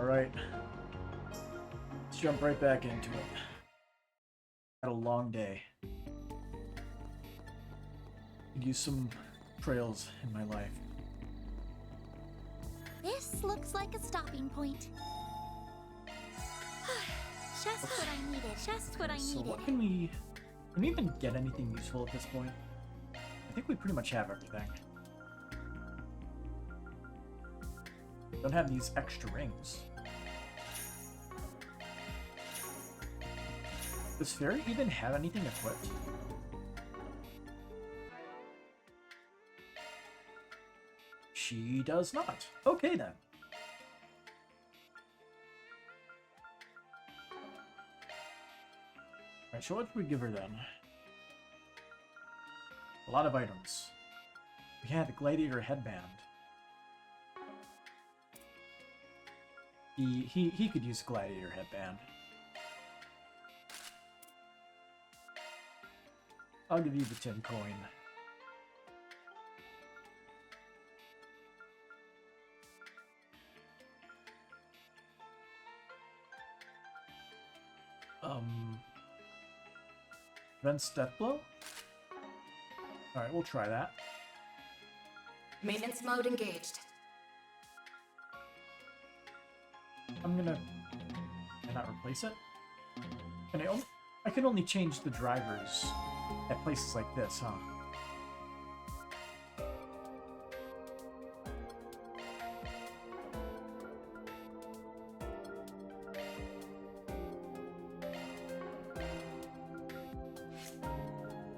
Alright. Let's jump right back into it. Had a long day. Could use some trails in my life. This looks like a stopping point. Just what I needed. Just what I needed. So what can we even get anything useful at this point? I think we pretty much have everything. Don't have these extra rings. Does Fairy even have anything equipped? She does not. Okay then. Alright, so what did we give her then? A lot of items. We had the gladiator headband. He could use a gladiator headband. I'll give you the 10 coin. Prevents death blow? Alright, we'll try that. Maintenance mode engaged. I'm gonna... Can I not replace it? I can only change the drivers at places like this, huh?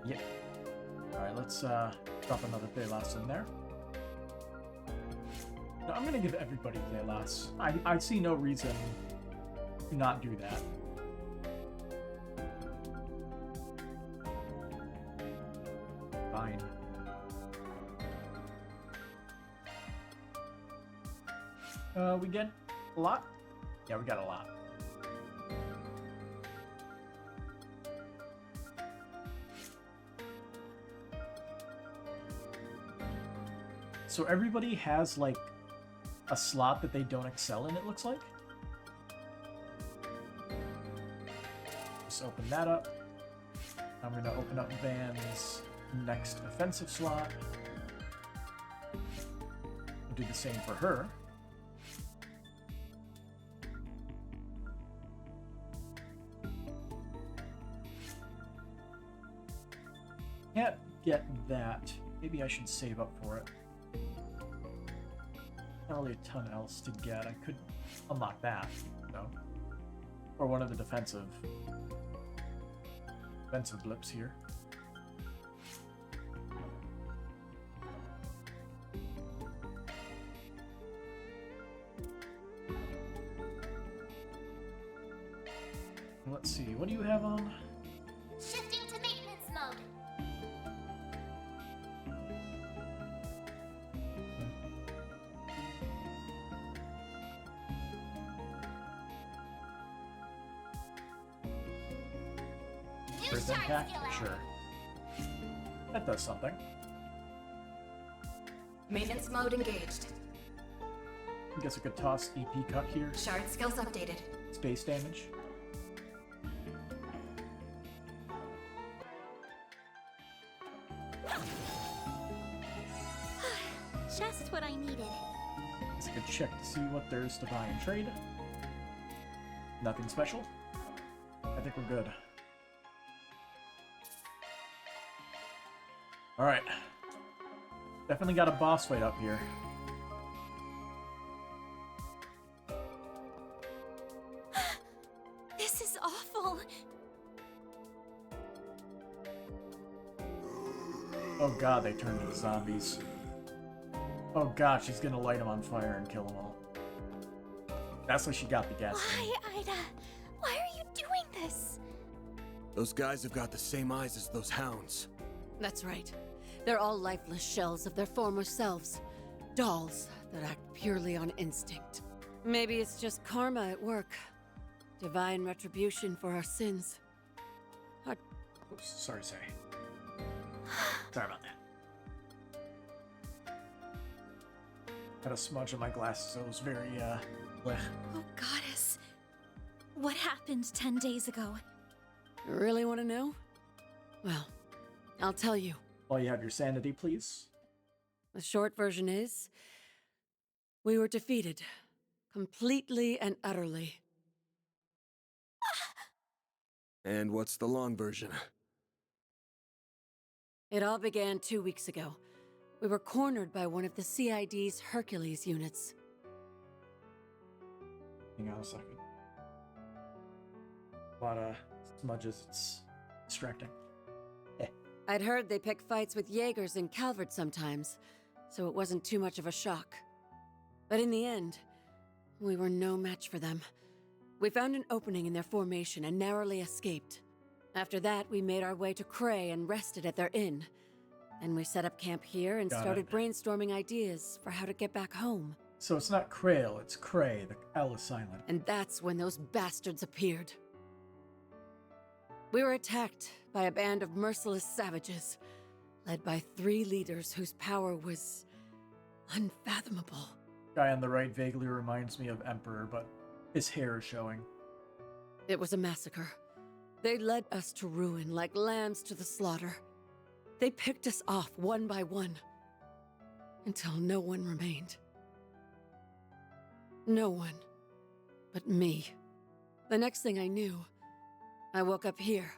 Yep. Alright, let's drop another Thelas in there. No, I'm gonna give everybody Thelas. I see no reason to not do that. Fine. We get a lot? Yeah, we got a lot. So everybody has, like, a slot that they don't excel in, it looks like. Just open that up. I'm going to open up Van's next offensive slot. We'll do the same for her. Can't get that. Maybe I should save up for it. Not really a ton else to get. I could unlock that, though. Or one of the defensive blips here. Let's see, what do you have on? Shifting to maintenance mode. First impact? Sure. That does something. Maintenance mode engaged. I guess I could toss EP cut here. Shard skills updated. Space damage. Just what I needed. Let's go check to see what there is to buy and trade. Nothing special. I think we're good. Alright. Definitely got a boss fight up here. This is awful. Oh god, they turned into zombies. Oh god, she's gonna light them on fire and kill them all. That's why she got the gas. Why, Ida? Why are you doing this? Those guys have got the same eyes as those hounds. That's right. They're all lifeless shells of their former selves. Dolls that act purely on instinct. Maybe it's just karma at work. Divine retribution for our sins. Oops, sorry, Say. Sorry about that. Got a smudge on my glasses, so it was very, blech. Oh, goddess. What happened 10 days ago? You really want to know? Well, I'll tell you. While you have your sanity, please. The short version is, we were defeated. Completely and utterly. And what's the long version? It all began 2 weeks ago. We were cornered by one of the CID's Hercules units. Hang on a second. A lot of smudges, it's distracting. I'd heard they pick fights with Jaegers in Calvert sometimes, so it wasn't too much of a shock. But in the end, we were no match for them. We found an opening in their formation and narrowly escaped. After that, we made our way to Cray and rested at their inn. Then we set up camp here and started brainstorming ideas for how to get back home. So it's not Krail, it's Cray. The L is silent. And that's when those bastards appeared. We were attacked by a band of merciless savages, led by 3 leaders whose power was unfathomable. Guy on the right vaguely reminds me of Emperor, but his hair is showing. It was a massacre. They led us to ruin like lambs to the slaughter. They picked us off one by one, until no one remained. No one but me. The next thing I knew, I woke up here.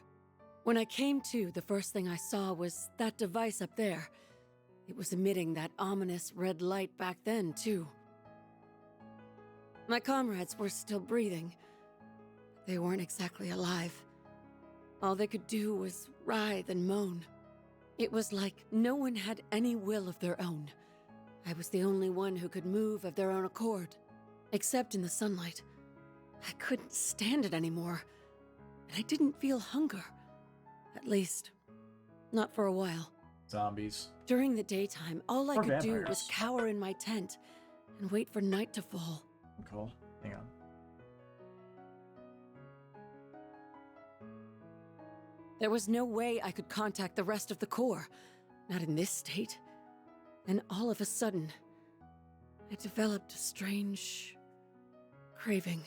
When I came to, the first thing I saw was that device up there. It was emitting that ominous red light back then, too. My comrades were still breathing. They weren't exactly alive. All they could do was writhe and moan. It was like no one had any will of their own. I was the only one who could move of their own accord. Except in the sunlight. I couldn't stand it anymore. And I didn't feel hunger. At least, not for a while. Zombies. During the daytime, all I Or could do vampires. was cower in my tent and wait for night to fall. Cool. Hang on. There was no way I could contact the rest of the Corps. Not in this state. And all of a sudden, I developed a strange craving.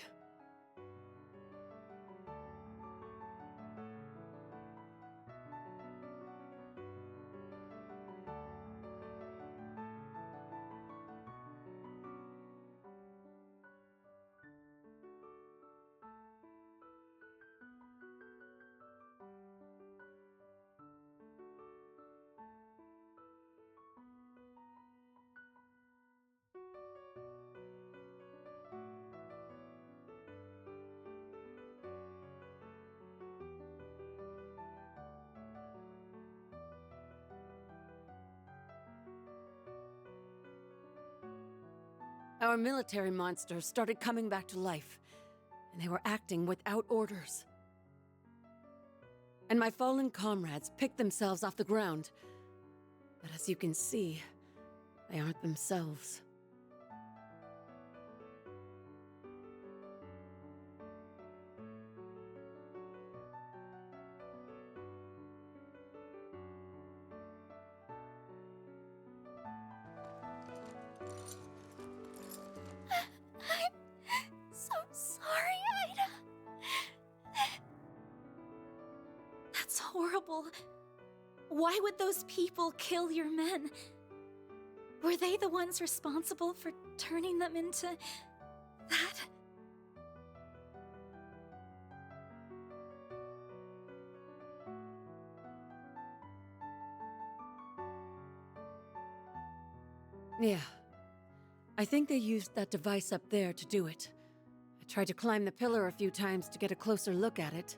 Our military monsters started coming back to life, and they were acting without orders. And my fallen comrades picked themselves off the ground. But as you can see, they aren't themselves. I'm so sorry, Ida. That's horrible. Why would those people kill your men? Were they the ones responsible for turning them into that? Yeah. I think they used that device up there to do it. I tried to climb the pillar a few times to get a closer look at it.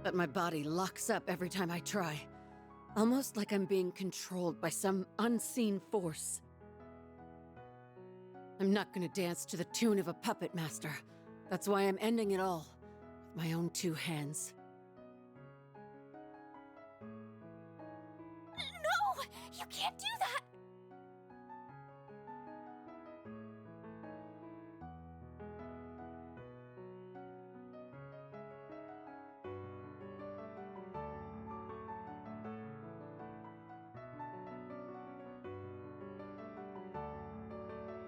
But my body locks up every time I try. Almost like I'm being controlled by some unseen force. I'm not gonna dance to the tune of a puppet master. That's why I'm ending it all with my own 2 hands. No! You can't do that!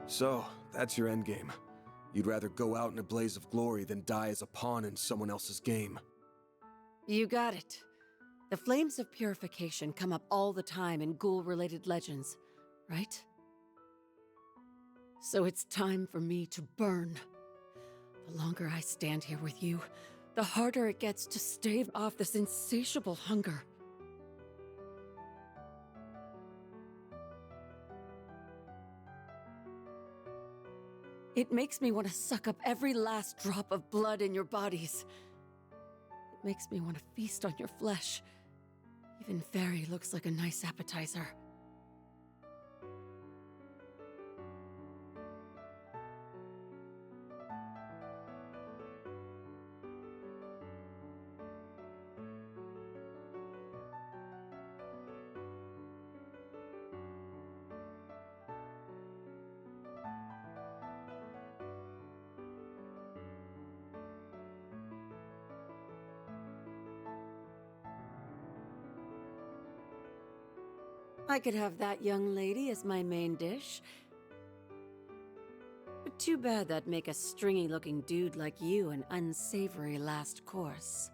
So, that's your endgame. You'd rather go out in a blaze of glory than die as a pawn in someone else's game. You got it. The flames of purification come up all the time in ghoul-related legends, right? So it's time for me to burn. The longer I stand here with you, the harder it gets to stave off this insatiable hunger. It makes me want to suck up every last drop of blood in your bodies. It makes me want to feast on your flesh. Even Fairy looks like a nice appetizer. I could have that young lady as my main dish. But too bad that'd make a stringy-looking dude like you an unsavory last course.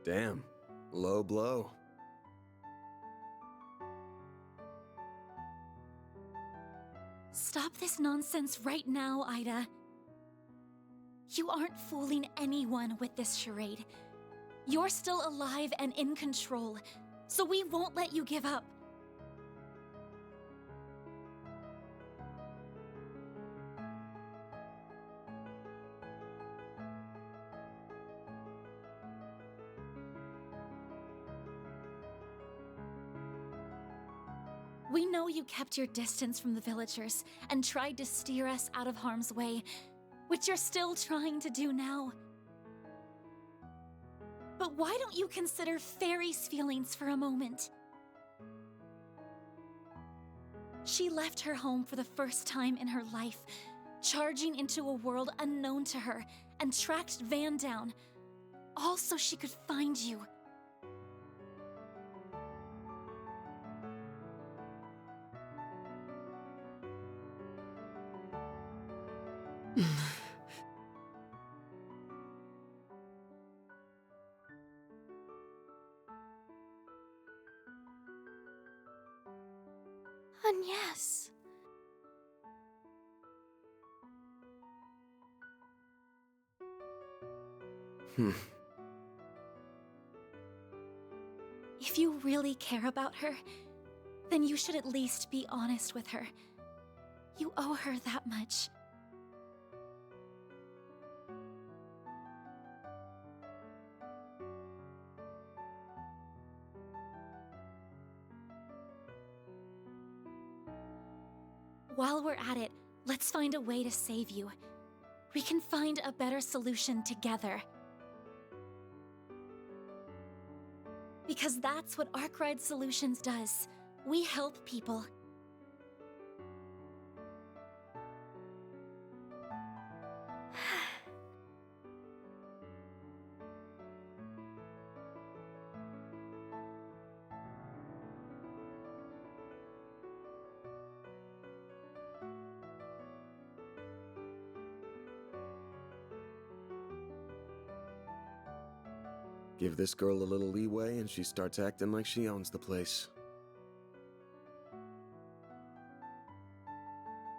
Damn. Low blow. Stop this nonsense right now, Ida. You aren't fooling anyone with this charade. You're still alive and in control, so we won't let you give up. We know you kept your distance from the villagers and tried to steer us out of harm's way, which you're still trying to do now. But why don't you consider Fairy's feelings for a moment? She left her home for the first time in her life, charging into a world unknown to her, and tracked Van down, all so she could find you. And yes. If you really care about her, then you should at least be honest with her. You owe her that much. While we're at it, let's find a way to save you. We can find a better solution together. Because that's what Arkwright Solutions does. We help people. Give this girl a little leeway and she starts acting like she owns the place.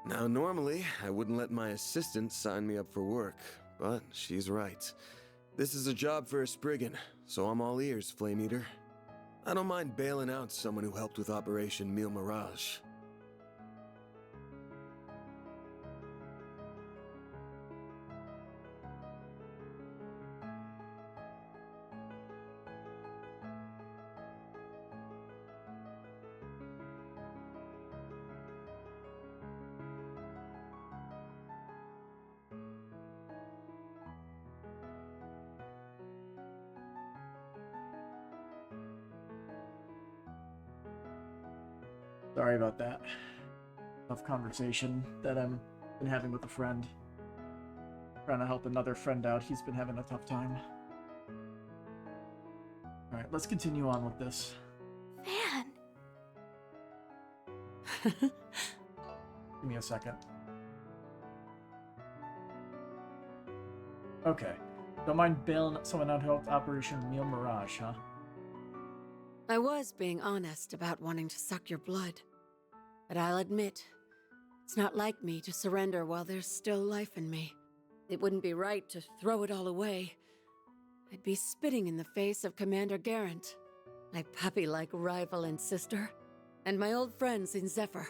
Now, normally, I wouldn't let my assistant sign me up for work, but she's right. This is a job for a Spriggan, so I'm all ears, Flame Eater. I don't mind bailing out someone who helped with Operation Mille Mirage. Sorry about that. Tough conversation that I've been having with a friend. Trying to help another friend out. He's been having a tough time. Alright, let's continue on with this. Van! Give me a second. Okay. Don't mind bailing someone out to help Operation Meal Mirage, huh? I was being honest about wanting to suck your blood. But I'll admit, it's not like me to surrender while there's still life in me. It wouldn't be right to throw it all away. I'd be spitting in the face of Commander Garant, my puppy-like rival and sister, and my old friends in Zephyr,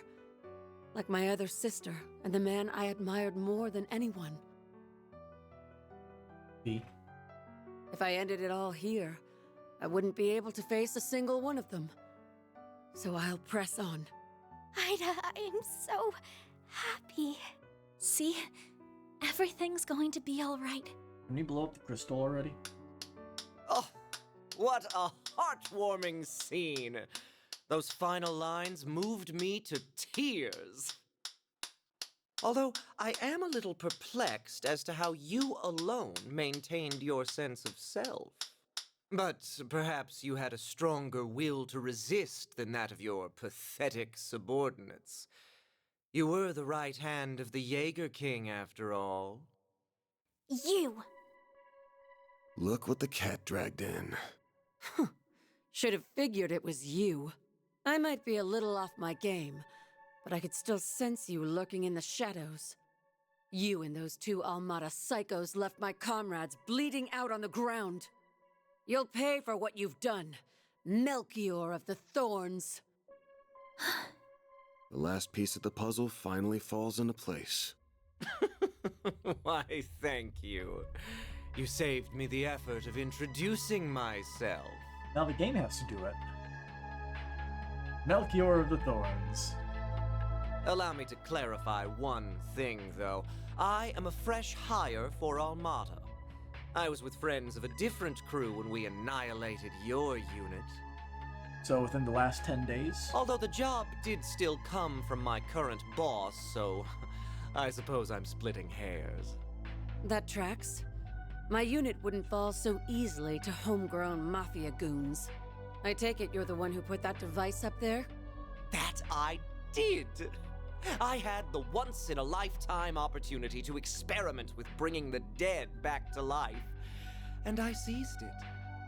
like my other sister and the man I admired more than anyone. B. If I ended it all here, I wouldn't be able to face a single one of them. So I'll press on. Ida, I'm so happy. See? Everything's going to be all right. Can you blow up the crystal already? Oh, what a heartwarming scene. Those final lines moved me to tears. Although I am a little perplexed as to how you alone maintained your sense of self. But perhaps you had a stronger will to resist than that of your pathetic subordinates. You were the right hand of the Jaeger King, after all. You! Look what the cat dragged in. Should have figured it was you. I might be a little off my game, but I could still sense you lurking in the shadows. You and those two Almada psychos left my comrades bleeding out on the ground. You'll pay for what you've done, Melchior of the Thorns. The last piece of the puzzle finally falls into place. Why, thank you. You saved me the effort of introducing myself. Now the game has to do it. Melchior of the Thorns. Allow me to clarify one thing, though. I am a fresh hire for Almada. I was with friends of a different crew when we annihilated your unit. So within the last 10 days? Although the job did still come from my current boss, so I suppose I'm splitting hairs. That tracks. My unit wouldn't fall so easily to homegrown mafia goons. I take it you're the one who put that device up there? That I did! I had the once-in-a-lifetime opportunity to experiment with bringing the dead back to life, and I seized it.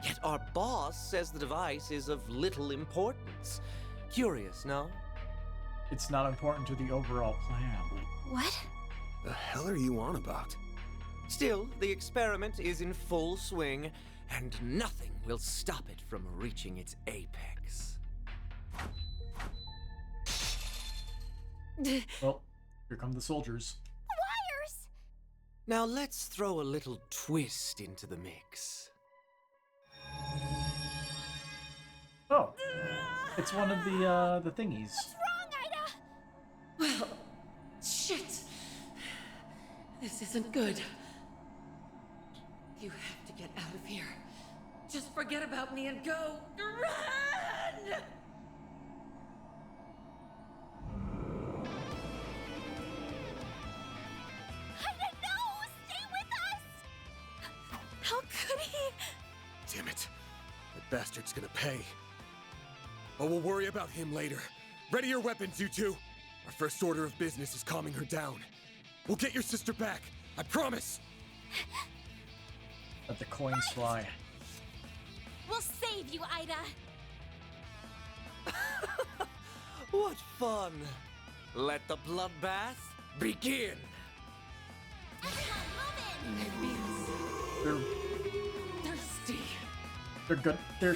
Yet our boss says the device is of little importance. Curious, no? It's not important to the overall plan. What? The hell are you on about? Still, the experiment is in full swing, and nothing will stop it from reaching its apex. Well, here come the soldiers. Wires! Now let's throw a little twist into the mix. Oh, it's one of the thingies. What's wrong, Ida? Well, shit. This isn't good. You have to get out of here. Just forget about me and go. Run! Ida, no! Stay with us! How could he? Damn it. That bastard's gonna pay. But we'll worry about him later. Ready your weapons, you two. Our first order of business is calming her down. We'll get your sister back. I promise. Let the coins fly. We'll save you, Ida! What fun! Let the bloodbath begin! Everyone, move in! They're Thirsty. they're good. They're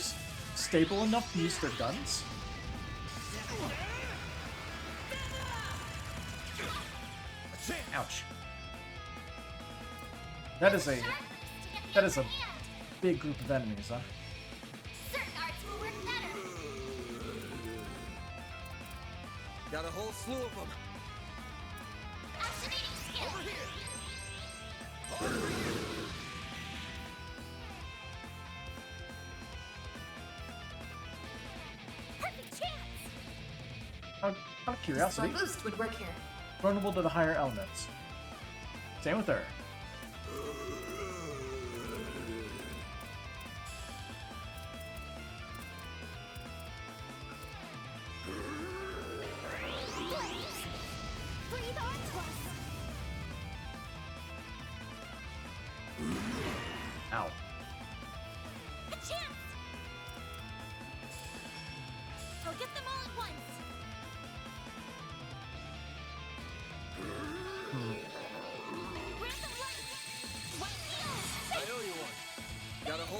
stable enough to use their guns. Ouch. That is a big group of enemies, huh? Certain arts will work better. Got a whole slew of them. Activating skill. Perfect chance. Out of curiosity, Slow boost would work here. vulnerable to the higher elements. Same with her.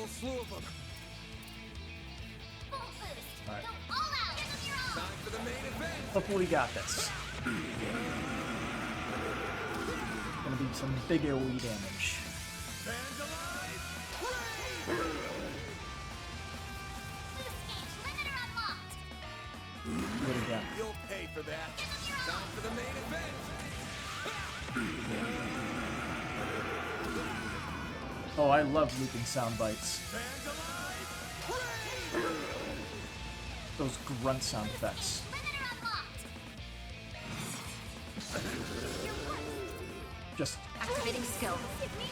whole slew of them. Alright. Time for the main event. Hopefully we got this. Gonna be some big AoE damage. Fans alive! Do it again. You'll pay for that. Time for the main event. Oh, I love looping sound bites. Fans alive! Those grunt sound effects. Just Activating skill.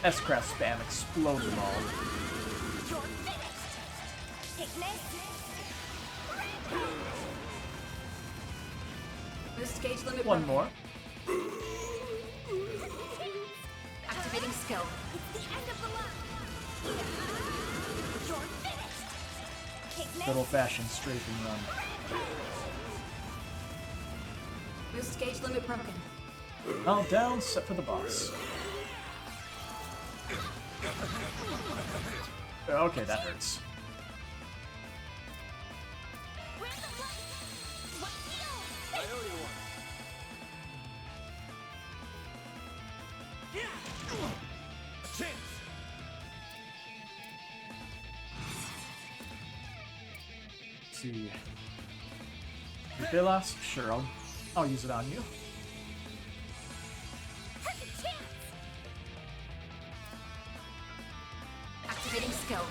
S-Craft spam, explode them all. Boost gauge limit. One broken. more. Activating skill. Good old-fashioned strafe and run. Boost gauge limit broken. All down, set for the boss. Okay, that hurts. I owe you one. A chance. Let's see. Bilas? Sure, I'll use it on you. Activating skill.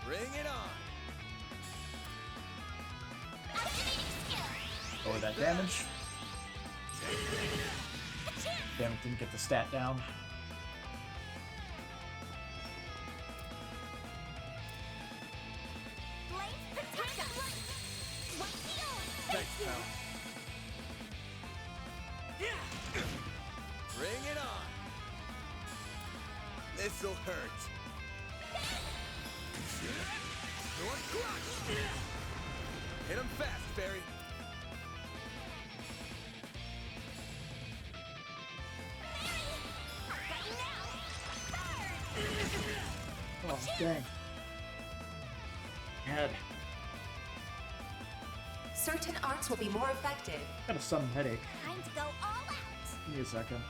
Bring it on. Lower that damage. Damn it, didn't get the stat down. Thanks, pal. Bring it on. This'll hurt. Your crush. Hit him fast, Barry. Oh, dang. Head. Certain arts will be more effective. Got a sudden headache. Time to go all out. Give me a second.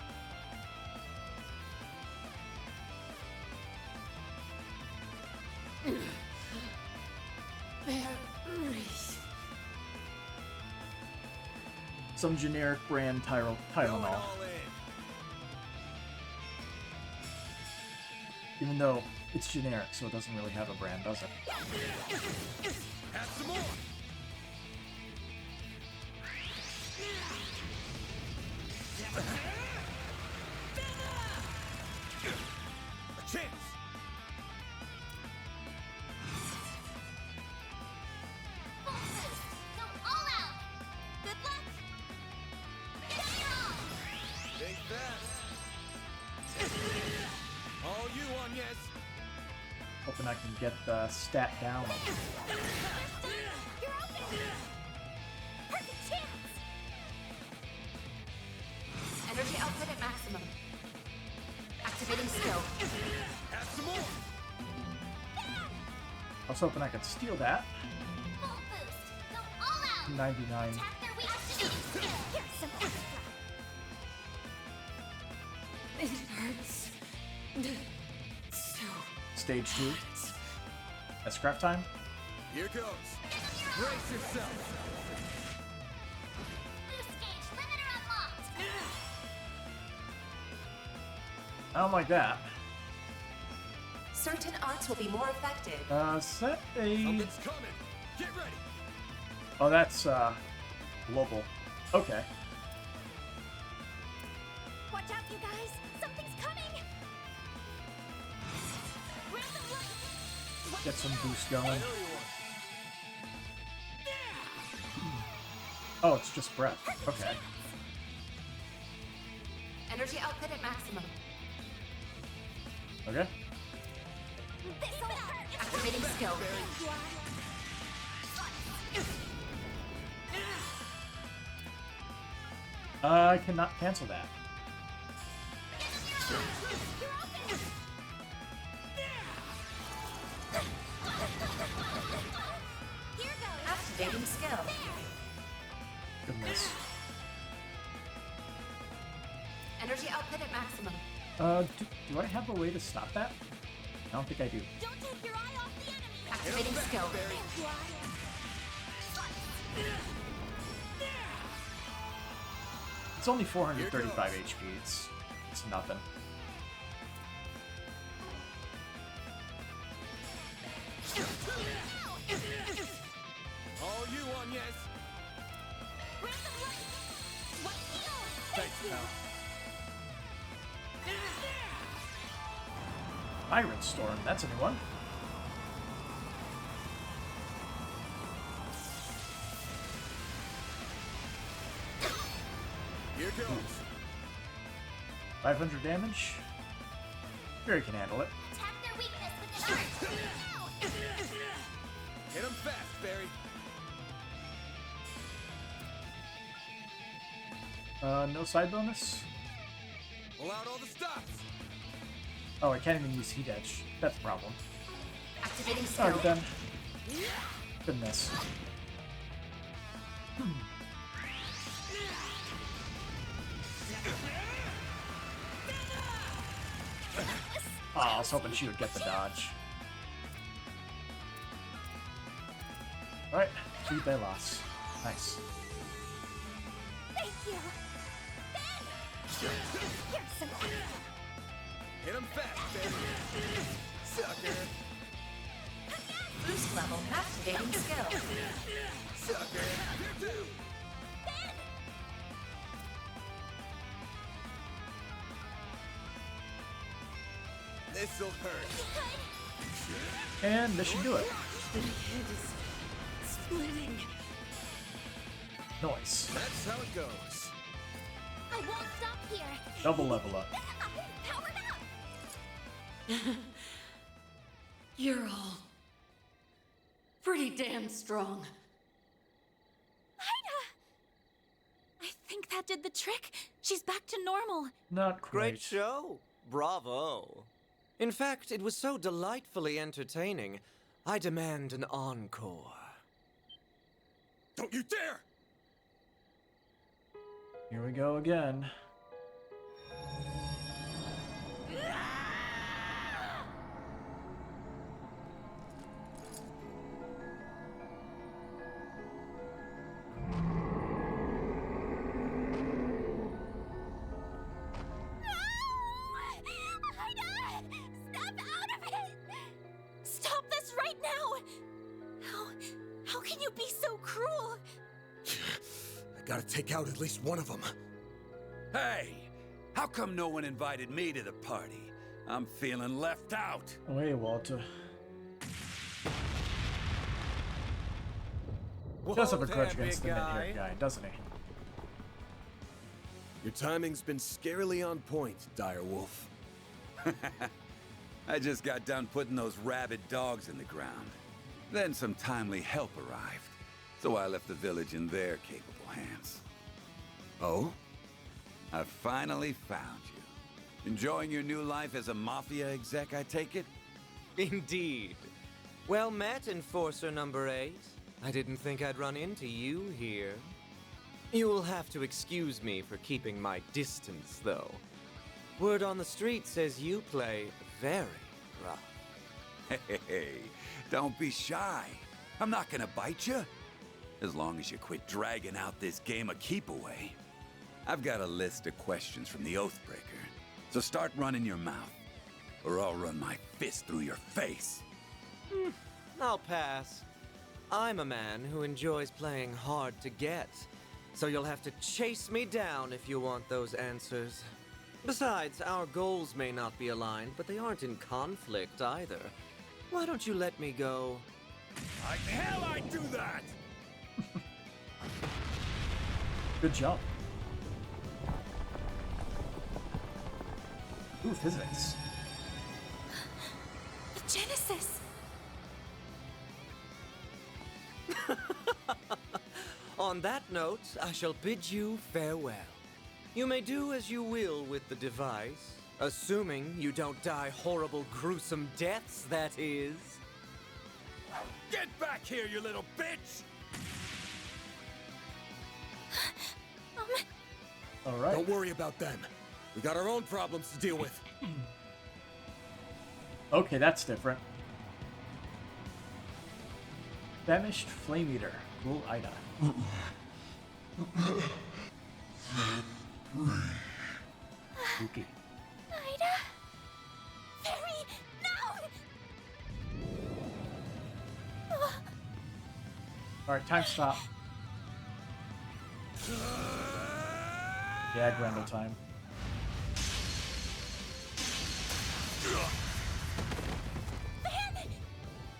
Some generic brand Going Tylenol. all in. Even though it's generic, so it doesn't really have a brand, does it? Have some more. A chance. Go all out. Good luck. Think fast. All you on, yes. Hoping I can get the stat down. You're open. Perfect chance. Energy output at maximum. Activating skill. Have some more. I was hoping I could steal that. Full boost. Go all out. 99. Tap their weakness. Here's some extra. It hurts. So Stage 2. S-Craft time. Here goes. Brace yourself. Boost gauge limiter unlocked. I don't like that. Certain arts will be more effective. Set a... Something's coming. Get ready. Oh, that's, global. Okay. Watch out, you guys. Something's coming. Get some boost going. I know you want. Oh, it's just breath. Okay. Energy output at maximum. Okay. This'll hurt. Activating skill. I cannot cancel that. Here goes. Activating skill. Goodness. Energy output at maximum. Do I have a way to stop that? I don't think I do. Don't take your eye off the enemy! Activating skill. It's only 435 HP. It's nothing. All you on, yes. Thanks, pal. Iron Storm, that's a new one. Here goes. 500 damage. Fury can handle it. Tap their weakness with an art! Hit him fast, Barry. No side bonus? Pull out all the stops. Oh, I can't even use Heat Edge. That's a problem. Activating skill. Alright then. Goodness. Oh, I was hoping she would get the dodge. Alright, 3 they lost. Nice. Thank you! Ben! Here's some... Hit him fast, Barry. Sucker. Boost level. Activating skill. Sucker. Here too. This'll hurt. And this should do it. The head is splitting. Nice. That's how it goes. I won't stop here! Double level up. I'm powered up! You're all pretty damn strong. Ida! I think that did the trick. She's back to normal. Not quite. Great show. Bravo. In fact, it was so delightfully entertaining. I demand an encore. Don't you dare! Here we go again. Ida! Snap out of it! Stop this right now! How can you be so cruel? I gotta take out at least one of them. Hey! How come no one invited me to the party? I'm feeling left out. Oh, hey, Walter. Does have a grudge against the mid-haired guy, doesn't he? Your timing's been scarily on point, Direwolf. I just got done putting those rabid dogs in the ground. Then some timely help arrived, so I left the village in their capable hands. Oh? I finally found you. Enjoying your new life as a mafia exec, I take it? Indeed. Well met, Enforcer number 8. I didn't think I'd run into you here. You will have to excuse me for keeping my distance, though. Word on the street says you play very rough. Hey, don't be shy. I'm not gonna bite you. As long as you quit dragging out this game of keep away. I've got a list of questions from the Oathbreaker, so start running your mouth, or I'll run my fist through your face. I'll pass. I'm a man who enjoys playing hard to get, so you'll have to chase me down if you want those answers. Besides, our goals may not be aligned, but they aren't in conflict either. Why don't you let me go? Like hell I do that! Good job. Ooh, physics. The Genesis! On that note, I shall bid you farewell. You may do as you will with the device. Assuming you don't die horrible, gruesome deaths, that is. Get back here, you little bitch! All right. Don't worry about them. We got our own problems to deal with. Okay, that's different. Famished Flame Eater. Cool Ida. Spooky. Ida? Fairy, no! Alright, time stop. Yeah, Grendel time.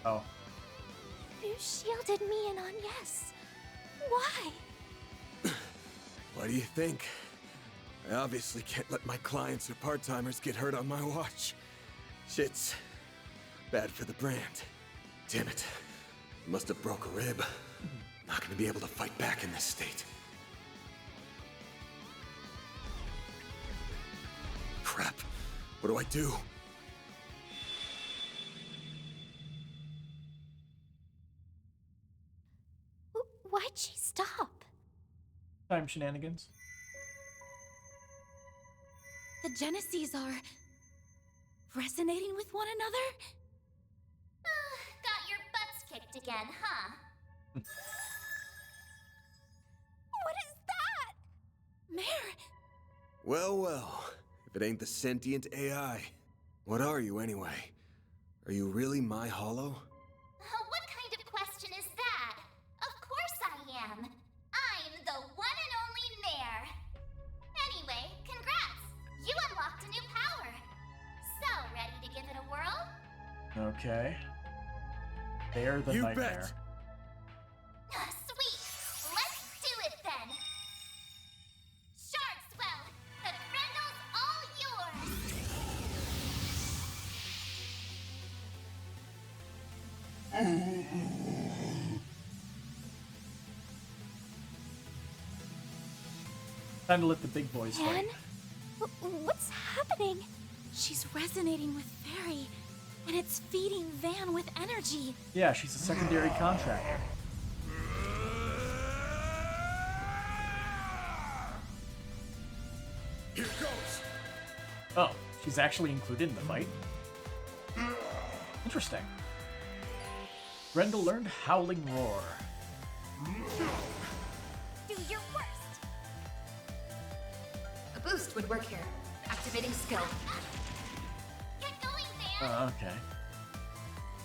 Oh. You shielded me and Agnes. Why? What do you think? I obviously can't let my clients or part-timers get hurt on my watch. Shit's bad for the brand. Damn it. Must have broke a rib. Not gonna be able to fight back in this state. Crap. What do I do? Why'd she stop? Time shenanigans. The Genesees are resonating with one another? Got your butts kicked again, huh? What is that? Mare, Well, well. If it ain't the sentient AI. What are you, anyway? Are you really my hollow? What kind of question is that? Of course I am. I'm the one and only Mare. Anyway, congrats! You unlocked a new power. So, ready to give it a whirl? Okay. They're the You nightmare. bet. Sweet! Let's do it then! Shardswell! The Grendel's all yours! Time to let the big boys Van? fight. What's happening? She's resonating with Fairy, and it's feeding Van with energy. Yeah, she's a secondary contractor. Here goes. Oh, she's actually included in the fight? Interesting. Grendel learned Howling Roar. Do your worst! A boost would work here. Activating skill. Get going, Van! Okay.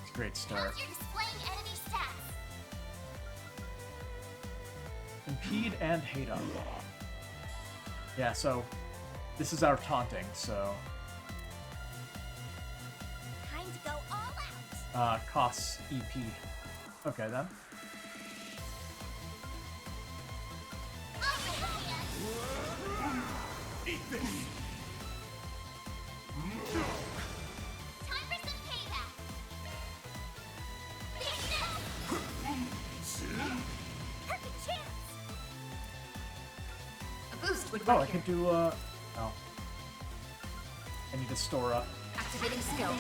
It's a great start. How's your displaying enemy stats? Impede and hate on. Yeah, so this is our taunting, so Time to go all out! costs EP. Okay then. All right, Van! Eat this! Time for some payback! Perfect chance! A boost would Oh, work I here. can do oh. I need to store up. Activating skill. Time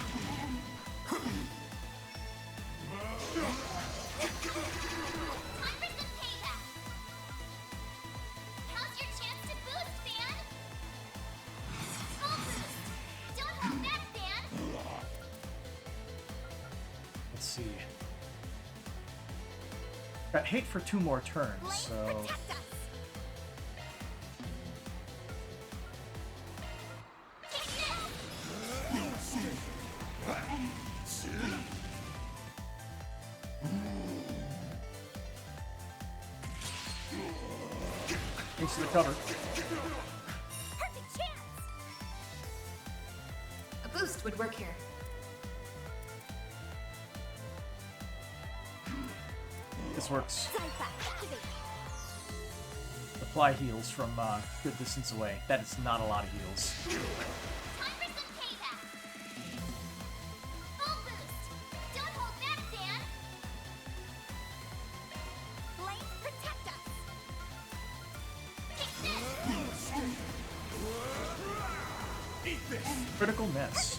for some payback! How's your chance to boost, Van? Full boost! Don't hold back, Van! Let's see. Got hate for 2 more turns, Blade, so protect us! Take this! thanks to the cover. Perfect chance! A boost would work here. This works. Sci-fi, activate! Apply heals from good distance away. That is not a lot of heals. Time for some payback! Full boost! Don't hold back, Dan! Blade, protect us! Take this! Eat this! Critical miss.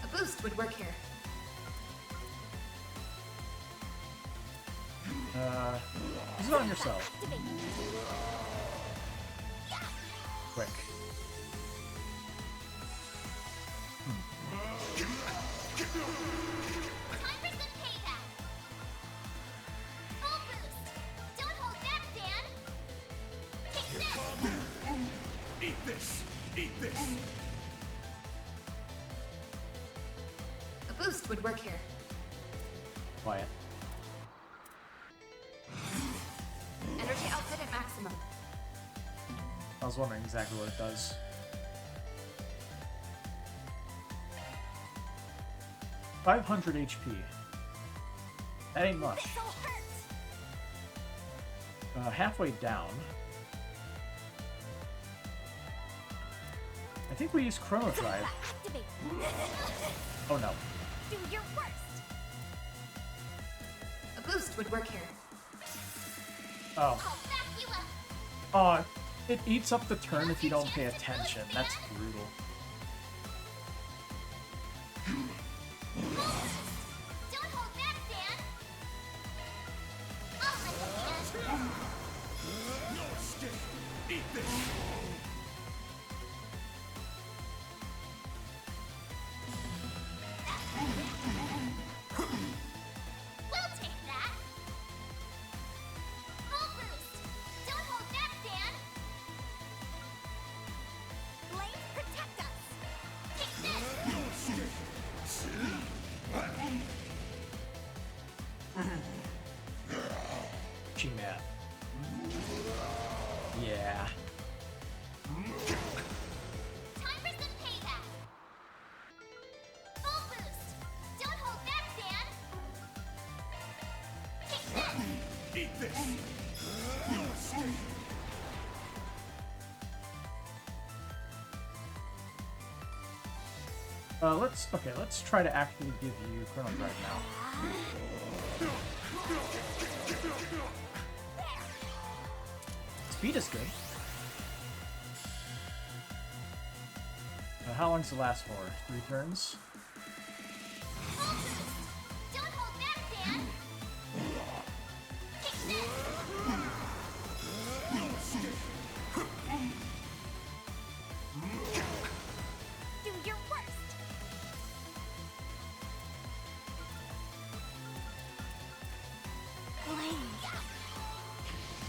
A boost would work here. Use it on yourself. Quick. Time for some payback. Full boost. Don't hold back, Dan. Take this. Eat this! Eat this! A boost would work here. Quiet. Energy output at maximum. I was wondering exactly what it does. $500 HP. That ain't much. Halfway down. I think we use Chrono Drive. Activate. Oh no. Do your worst. A boost would work here. Oh. I'll back you up. Oh, it eats up the turn if you don't pay attention. That's brutal. Don't hold back, Dan. I'll let you in. No escape! Eat this! We'll take that. Full boost. Don't hold back, Dan. Blade, protect us. Take this. G-Man. Yeah. Time for some payback. Full boost. Don't hold back, Dan. Take this. Eat this! No escape! Let's try to actually give you Chrono Drive now. Speed is good. How long does it last for? 3 turns? Full boost. Don't hold back, Dan. Take this. Do your worst. Blade.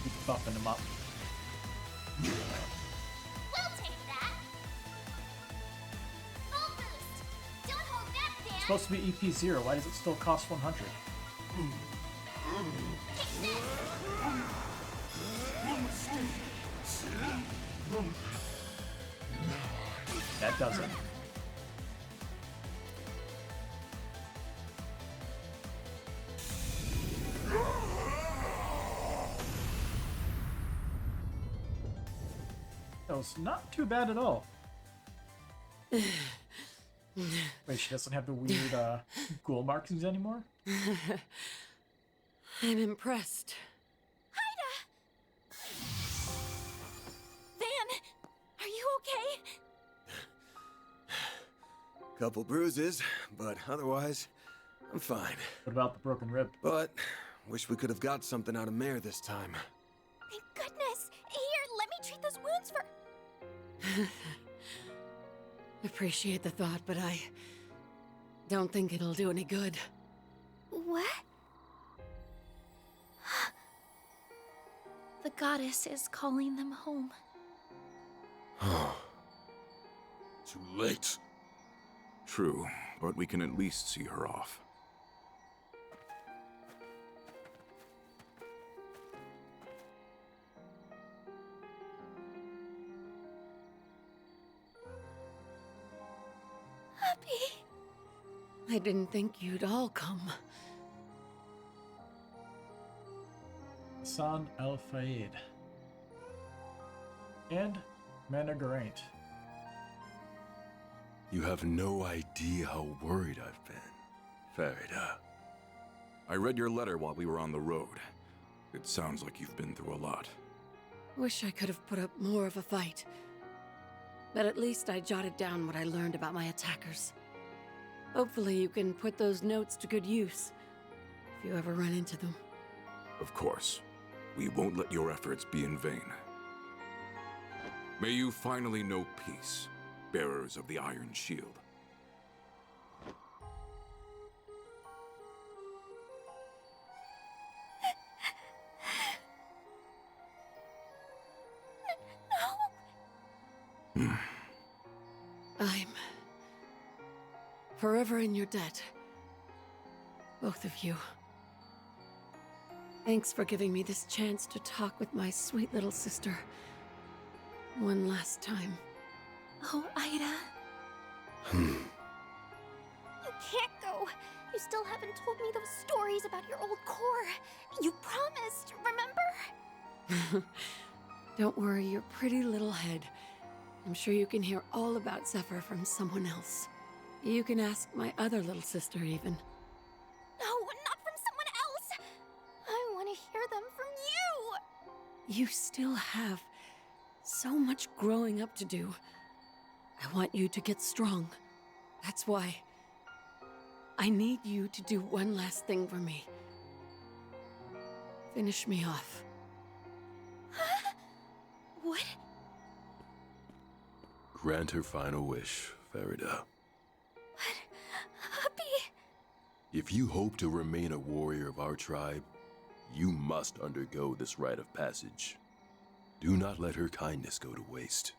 Keep buffing him up. We'll take that. Full boost. Don't hold back, Dan. It's supposed to be EP 0. Why does it still cost 100? Take this. That doesn't. That was not too bad at all. Wait, she doesn't have the weird ghoul markings anymore? I'm impressed. Van, are you okay? Couple bruises, but otherwise, I'm fine. What about the broken rib? But wish we could have got something out of Mare this time. Thank goodness. Here, let me treat those wounds for... Appreciate the thought, but I don't think it'll do any good. What? The goddess is calling them home. Too late. True, but we can at least see her off. Happy. I didn't think you'd all come. Hassan El Fayed. And Mana Geraint. You have no idea how worried I've been, Farida. I read your letter while we were on the road. It sounds like you've been through a lot. Wish I could have put up more of a fight. But at least I jotted down what I learned about my attackers. Hopefully you can put those notes to good use, if you ever run into them. Of course. We won't let your efforts be in vain. May you finally know peace, bearers of the Iron Shield. I'm forever in your debt. Both of you. Thanks for giving me this chance to talk with my sweet little sister. One last time. Oh, Ida. You can't go. You still haven't told me those stories about your old core. You promised, remember? Don't worry your pretty little head. I'm sure you can hear all about Zephyr from someone else. You can ask my other little sister, even. No, not from someone else. I want to hear them from you. You still have so much growing up to do. I want you to get strong. That's why I need you to do one last thing for me. Finish me off. What? Grant her final wish, Farida. Happy? If you hope to remain a warrior of our tribe, you must undergo this rite of passage. Do not let her kindness go to waste.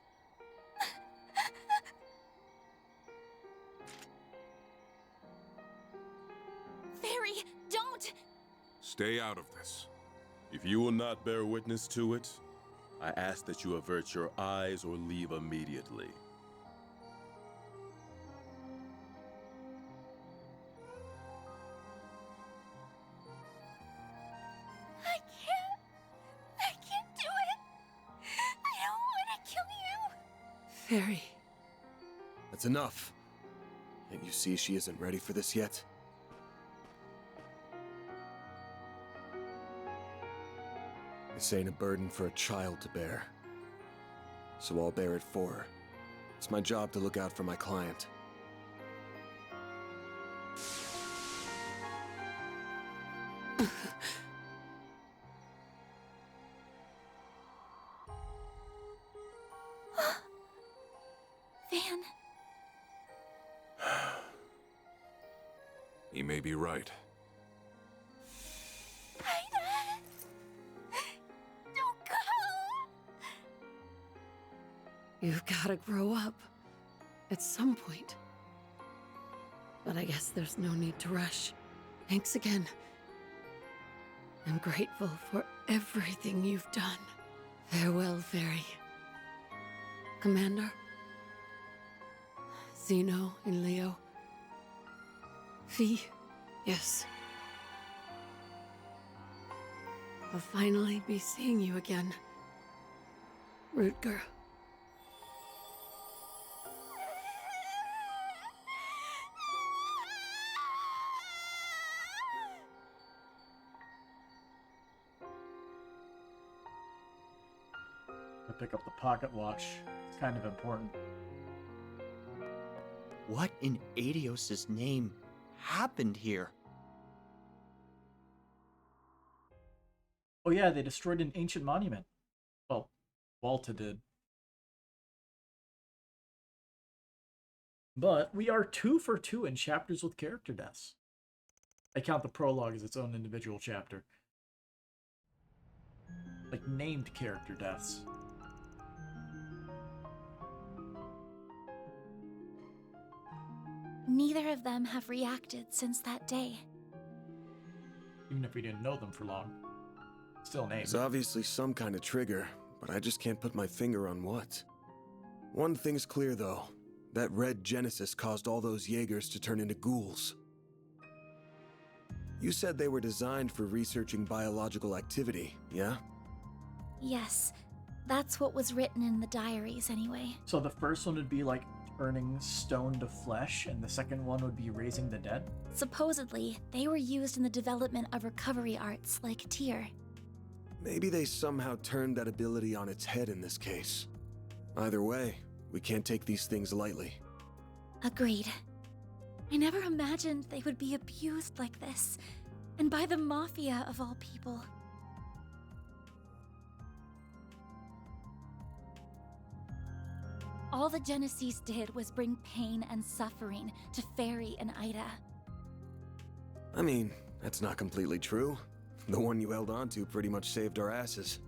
Fairy, don't! Stay out of this. If you will not bear witness to it, I ask that you avert your eyes or leave immediately. I can't do it. I don't want to kill you. Fairy. That's enough. Can't you see she isn't ready for this yet? This ain't a burden for a child to bear. So I'll bear it for her. It's my job to look out for my client. Van. He may be right. Don't go. You've gotta grow up. At some point. But I guess there's no need to rush. Thanks again. I'm grateful for everything you've done. Farewell, Fairy. Commander? Zeno and Leo? Fee? Yes. I'll finally be seeing you again. Rutger. I pick up the pocket watch. It's kind of important. What in Adios' name happened here? Oh yeah, they destroyed an ancient monument. Well, Walta did. But we are 2 for 2 in chapters with character deaths. I count the prologue as its own individual chapter. Like named character deaths. Neither of them have reacted since that day. Even if we didn't know them for long. Still named. There's obviously some kind of trigger, but I just can't put my finger on what. One thing's clear though. That red Genesis caused all those Jaegers to turn into ghouls. You said they were designed for researching biological activity, yeah? Yes, that's what was written in the diaries anyway. So the first one would be like turning stone to flesh, and the second one would be raising the dead? Supposedly, they were used in the development of recovery arts like Tyr. Maybe they somehow turned that ability on its head in this case. Either way, We can't take these things lightly. Agreed. I never imagined they would be abused like this, and by the Mafia of all people. All the Genesees did was bring pain and suffering to Fairy and Ida. I mean, that's not completely true. The one you held on to pretty much saved our asses.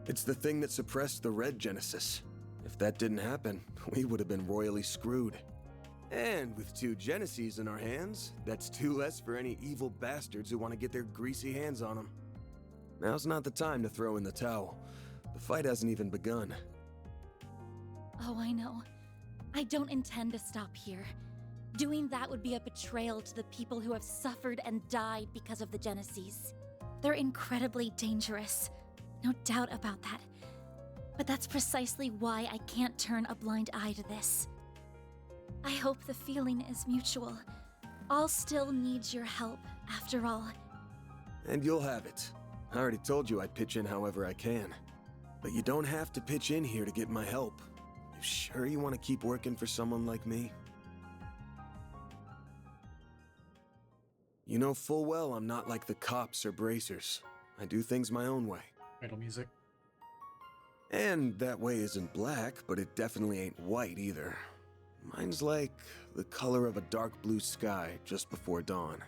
It's the thing that suppressed the Red Genesis. If that didn't happen, we would have been royally screwed. And with 2 Genesees in our hands, that's 2 less for any evil bastards who want to get their greasy hands on them. Now's not the time to throw in the towel. The fight hasn't even begun. Oh, I know. I don't intend to stop here. Doing that would be a betrayal to the people who have suffered and died because of the Genesees. They're incredibly dangerous. No doubt about that. But that's precisely why I can't turn a blind eye to this. I hope the feeling is mutual. I'll still need your help, after all. And you'll have it. I already told you I'd pitch in however I can. But you don't have to pitch in here to get my help. You sure you want to keep working for someone like me? You know full well I'm not like the cops or bracers. I do things my own way. Metal music. And that way isn't black, but it definitely ain't white either. Mine's like the color of a dark blue sky just before dawn.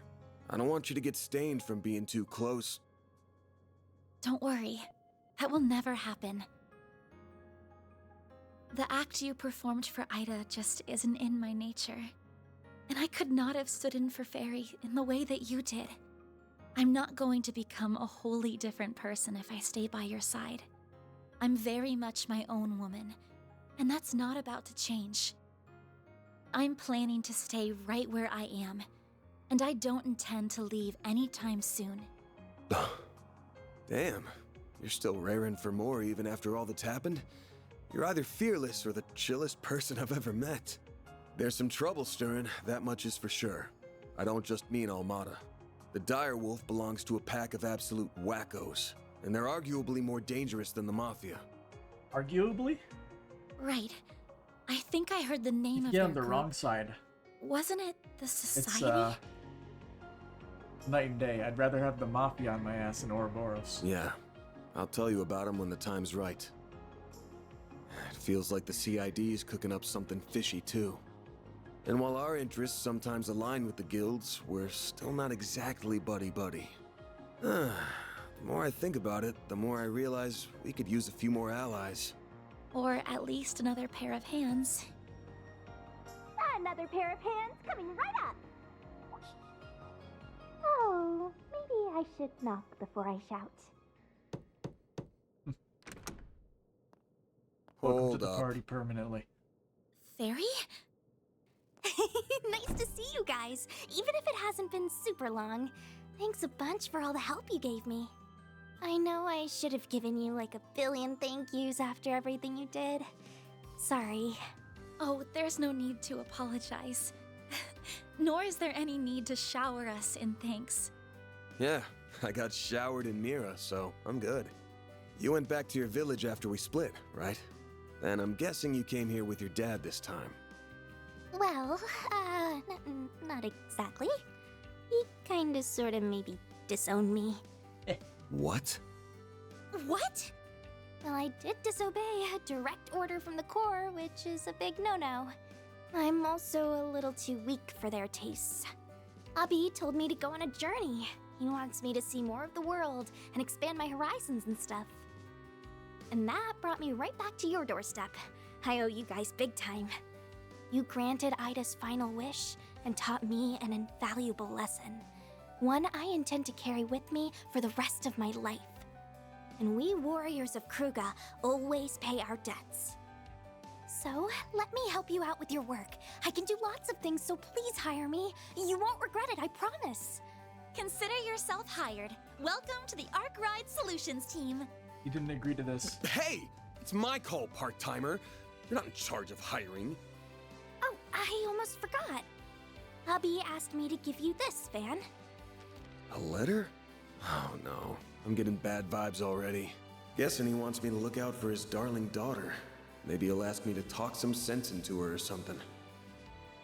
I don't want you to get stained from being too close. Don't worry. That will never happen. The act you performed for Ida just isn't in my nature. And I could not have stood in for Fairy in the way that you did. I'm not going to become a wholly different person if I stay by your side. I'm very much my own woman, and that's not about to change. I'm planning to stay right where I am, and I don't intend to leave anytime soon. Damn, you're still raring for more even after all that's happened? You're either fearless or the chillest person I've ever met. There's some trouble stirring, that much is for sure. I don't just mean Almada. The Direwolf belongs to a pack of absolute wackos, and they're arguably more dangerous than the Mafia. Arguably? Right. I think I heard the name of Yeah, their on the group. wrong side. Wasn't it the Society? It's night and day. I'd rather have the Mafia on my ass than Ouroboros. Yeah, I'll tell you about them when the time's right. It feels like the CID's cooking up something fishy too. And while our interests sometimes align with the guilds, we're still not exactly buddy-buddy. The more I think about it, the more I realize we could use a few more allies. Or at least another pair of hands. Another pair of hands coming right up. Oh, maybe I should knock before I shout. Welcome Hold to the up. party permanently. Fairy? Nice to see you guys, even if it hasn't been super long. Thanks a bunch for all the help you gave me. I know I should have given you like a billion thank yous after everything you did. Sorry. Oh, there's no need to apologize. Nor is there any need to shower us in thanks. Yeah, I got showered in Mira, so I'm good. You went back to your village after we split, right? And I'm guessing you came here with your dad this time. Well, not exactly. He kinda sorta maybe disowned me. What? What? Well, I did disobey a direct order from the Corps, which is a big no-no. I'm also a little too weak for their tastes. Abi told me to go on a journey. He wants me to see more of the world and expand my horizons and stuff. And that brought me right back to your doorstep. I owe you guys big time. You granted Ida's final wish and taught me an invaluable lesson. One I intend to carry with me for the rest of my life. And we warriors of Kruga always pay our debts. So, let me help you out with your work. I can do lots of things, so please hire me. You won't regret it, I promise. Consider yourself hired. Welcome to the Arc Ride Solutions team. You didn't agree to this. Hey! It's my call, part-timer. You're not in charge of hiring. Oh, I almost forgot. Abi asked me to give you this, Van. A letter? Oh no, I'm getting bad vibes already. Guessing he wants me to look out for his darling daughter. Maybe he'll ask me to talk some sense into her or something.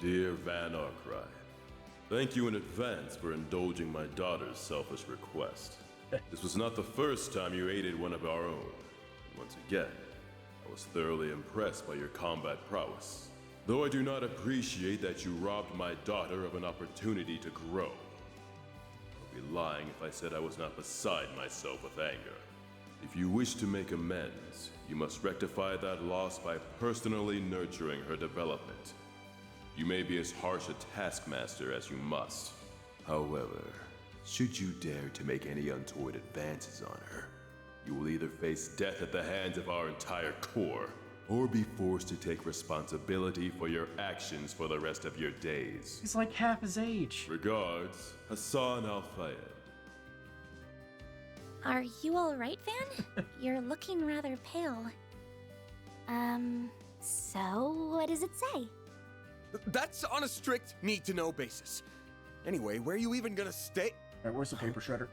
Dear Van Arkwright, thank you in advance for indulging my daughter's selfish request. This was not the first time you aided one of our own. Once again, I was thoroughly impressed by your combat prowess. Though I do not appreciate that you robbed my daughter of an opportunity to grow. I would be lying if I said I was not beside myself with anger. If you wish to make amends, you must rectify that loss by personally nurturing her development. You may be as harsh a taskmaster as you must. However, should you dare to make any untoward advances on her, you will either face death at the hands of our entire corps, or be forced to take responsibility for your actions for the rest of your days. He's like half his age. Regards, Hassan Al-Fayed. Are you alright, Van? You're looking rather pale. So what does it say? That's on a strict need-to-know basis. Anyway, where are you even gonna stay? Alright, where's the paper shredder?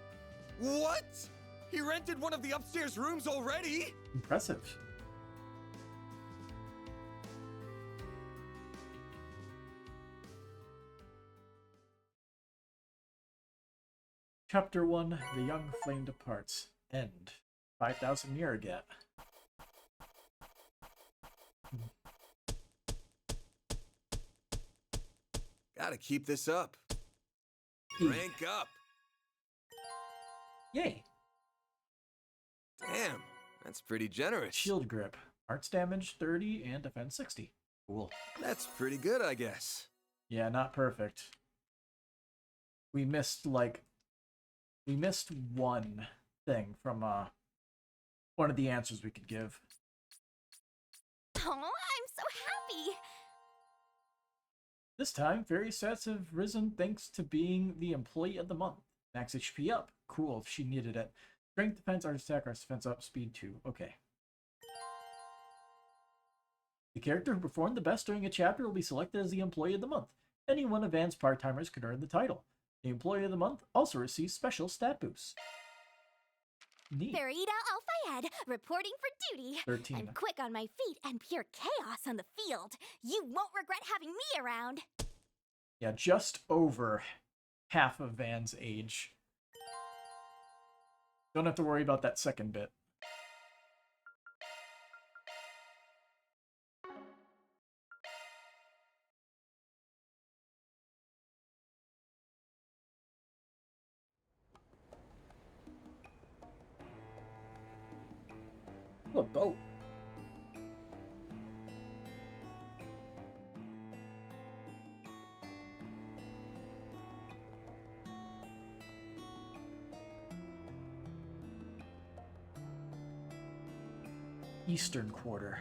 What? He rented one of the upstairs rooms already? Impressive. Chapter 1, The Young Flame Departs. End. 5,000 Miragat. Gotta keep this up. E. Rank up. Yay! Damn, that's pretty generous. Shield grip. Arts damage 30 and defense 60. Cool. That's pretty good, I guess. Yeah, not perfect. We missed one thing from one of the answers we could give. Oh, I'm so happy! This time, fairy stats have risen thanks to being the employee of the month. Max HP up. Cool, if she needed it. Strength defense, arts attack, arts defense up, speed 2. Okay. The character who performed the best during a chapter will be selected as the employee of the month. Any one of Van's part-timers could earn the title. The employee of the month also receives special stat boosts. Neat. Farida Al-Fayed, reporting for duty. 13. I'm quick on my feet and pure chaos on the field. You won't regret having me around. Yeah, just over half of Van's age. Don't have to worry about that second bit. Ooh, a boat. Eastern Quarter.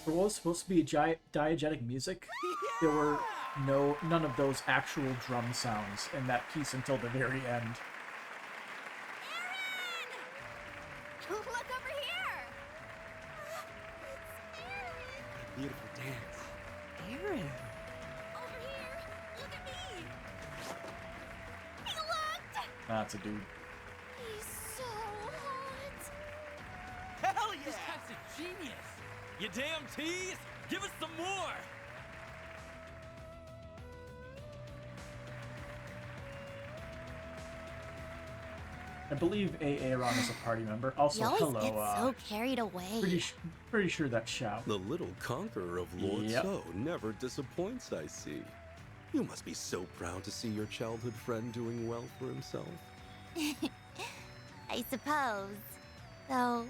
There was supposed to be diegetic music. There were none of those actual drum sounds in that piece until the very end. Aaron! Look over here! It's Aaron! Beautiful dance. Aaron. Over here! Look at me! He looked! That's a dude. He's so hot! Hell yeah! This guy's a genius! You damn tease! Give us some more! I believe Aaron is a party member. Also, You always hello. get so carried away. Pretty sure that's Shao. The little conqueror of Lord Yep. So never disappoints, I see. You must be so proud to see your childhood friend doing well for himself. I suppose. Though,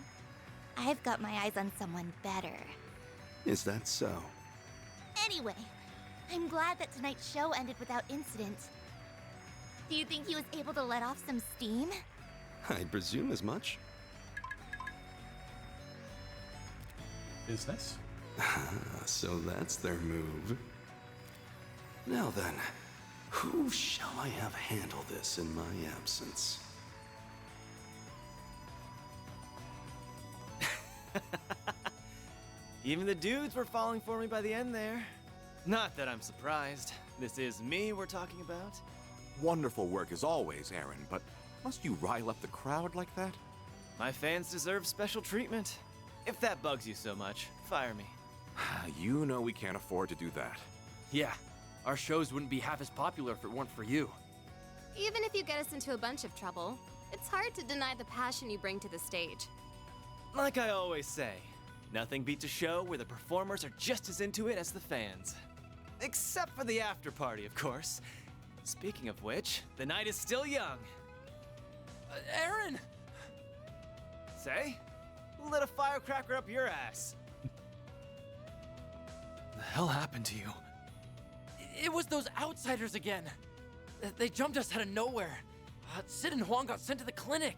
I've got my eyes on someone better. Is that so? Anyway, I'm glad that tonight's show ended without incident. Do you think he was able to let off some steam? I presume as much. Business? So that's their move. Now then, who shall I have handle this in my absence? Even the dudes were falling for me by the end there. Not that I'm surprised. This is me we're talking about. Wonderful work as always, Aaron, but must you rile up the crowd like that? My fans deserve special treatment. If that bugs you so much, fire me. You know we can't afford to do that. Yeah, our shows wouldn't be half as popular if it weren't for you. Even if you get us into a bunch of trouble, it's hard to deny the passion you bring to the stage. Like I always say, nothing beats a show where the performers are just as into it as the fans. Except for the after party, of course. Speaking of which, the night is still young. Aaron! Say? Who lit a firecracker up your ass? The hell happened to you? It was those outsiders again. They jumped us out of nowhere. Sid and Huang got sent to the clinic.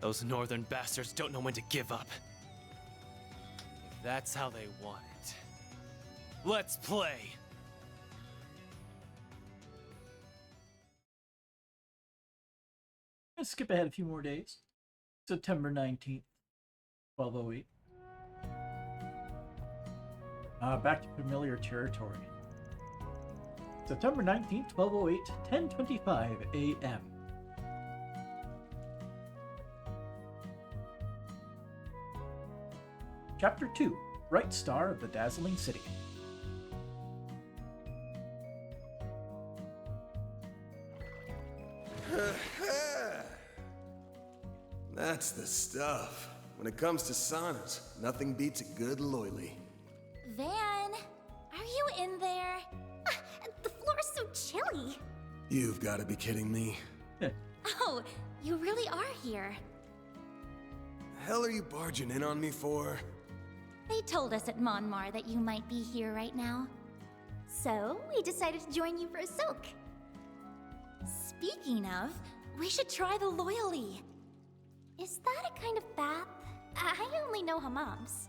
Those northern bastards don't know when to give up. If that's how they want it. Let's play! Let's skip ahead a few more days. September 19th, 1208. Back to familiar territory. September 19th, 1208, 10:25 a.m. Chapter 2, Bright Star of the Dazzling City. That's the stuff. When it comes to saunas, nothing beats a good loily. Van, are you in there? The floor's so chilly. You've got to be kidding me. Oh, you really are here. The hell are you barging in on me for? They told us at Monmar that you might be here right now. So, we decided to join you for a soak. Speaking of, we should try the loyally. Is that a kind of bath? I only know hammams.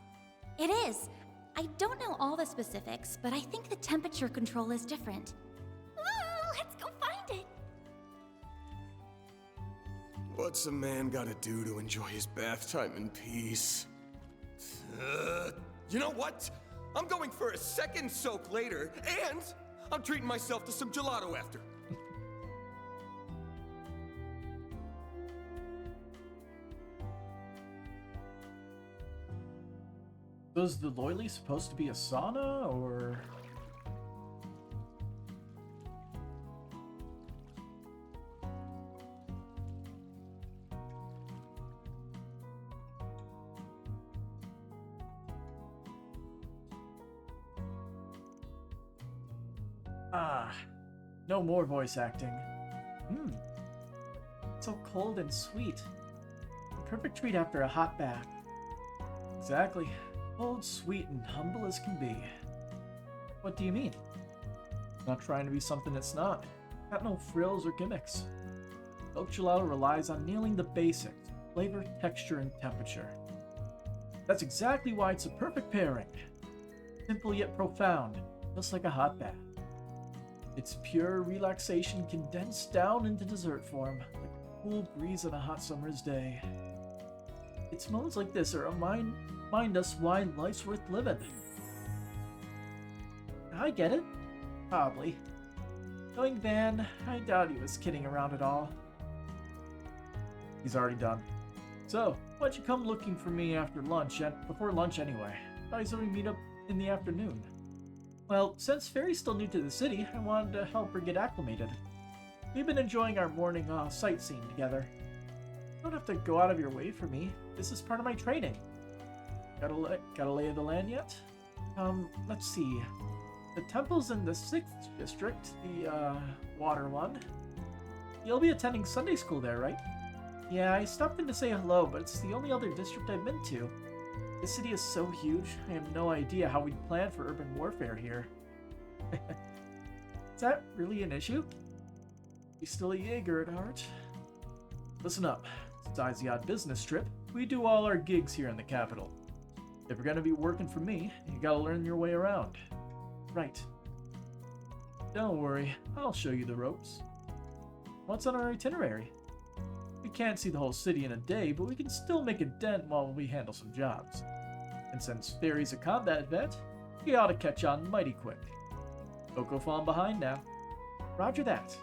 It is. I don't know all the specifics, but I think the temperature control is different. Ooh, let's go find it! What's a man gotta do to enjoy his bath time in peace? You know what? I'm going for a second soak later, and I'm treating myself to some gelato after. Was the loily supposed to be a sauna, or...? No more voice acting. So cold and sweet. A perfect treat after a hot bath. Exactly. Cold, sweet, and humble as can be. What do you mean? Not trying to be something it's not. Got no frills or gimmicks. Milk gelato relies on nailing the basics: flavor, texture, and temperature. That's exactly why it's a perfect pairing. Simple yet profound, just like a hot bath. It's pure relaxation condensed down into dessert form, like a cool breeze on a hot summer's day. It's moments like this that remind us why life's worth living. I get it. Probably. Knowing Van, I doubt he was kidding around at all. He's already done. So, why'd you come looking for me after lunch, before lunch anyway? Thought you said we meet up in the afternoon. Well, since Fairy's still new to the city, I wanted to help her get acclimated. We've been enjoying our morning sightseeing together. You don't have to go out of your way for me. This is part of my training. Got a lay of the land yet? Let's see. The temple's in the 6th district, the water one. You'll be attending Sunday school there, right? Yeah, I stopped in to say hello, but it's the only other district I've been to. The city is so huge, I have no idea how we'd plan for urban warfare here. Is that really an issue? You still a Jaeger at heart? Listen up. Besides the odd business trip, we do all our gigs here in the capital. If you're gonna be working for me, you gotta learn your way around. Right. Don't worry, I'll show you the ropes. What's on our itinerary? We can't see the whole city in a day, but we can still make a dent while we handle some jobs. And since Fairy's a combat vet, he ought to catch on mighty quick. Don't go falling behind now. Roger that.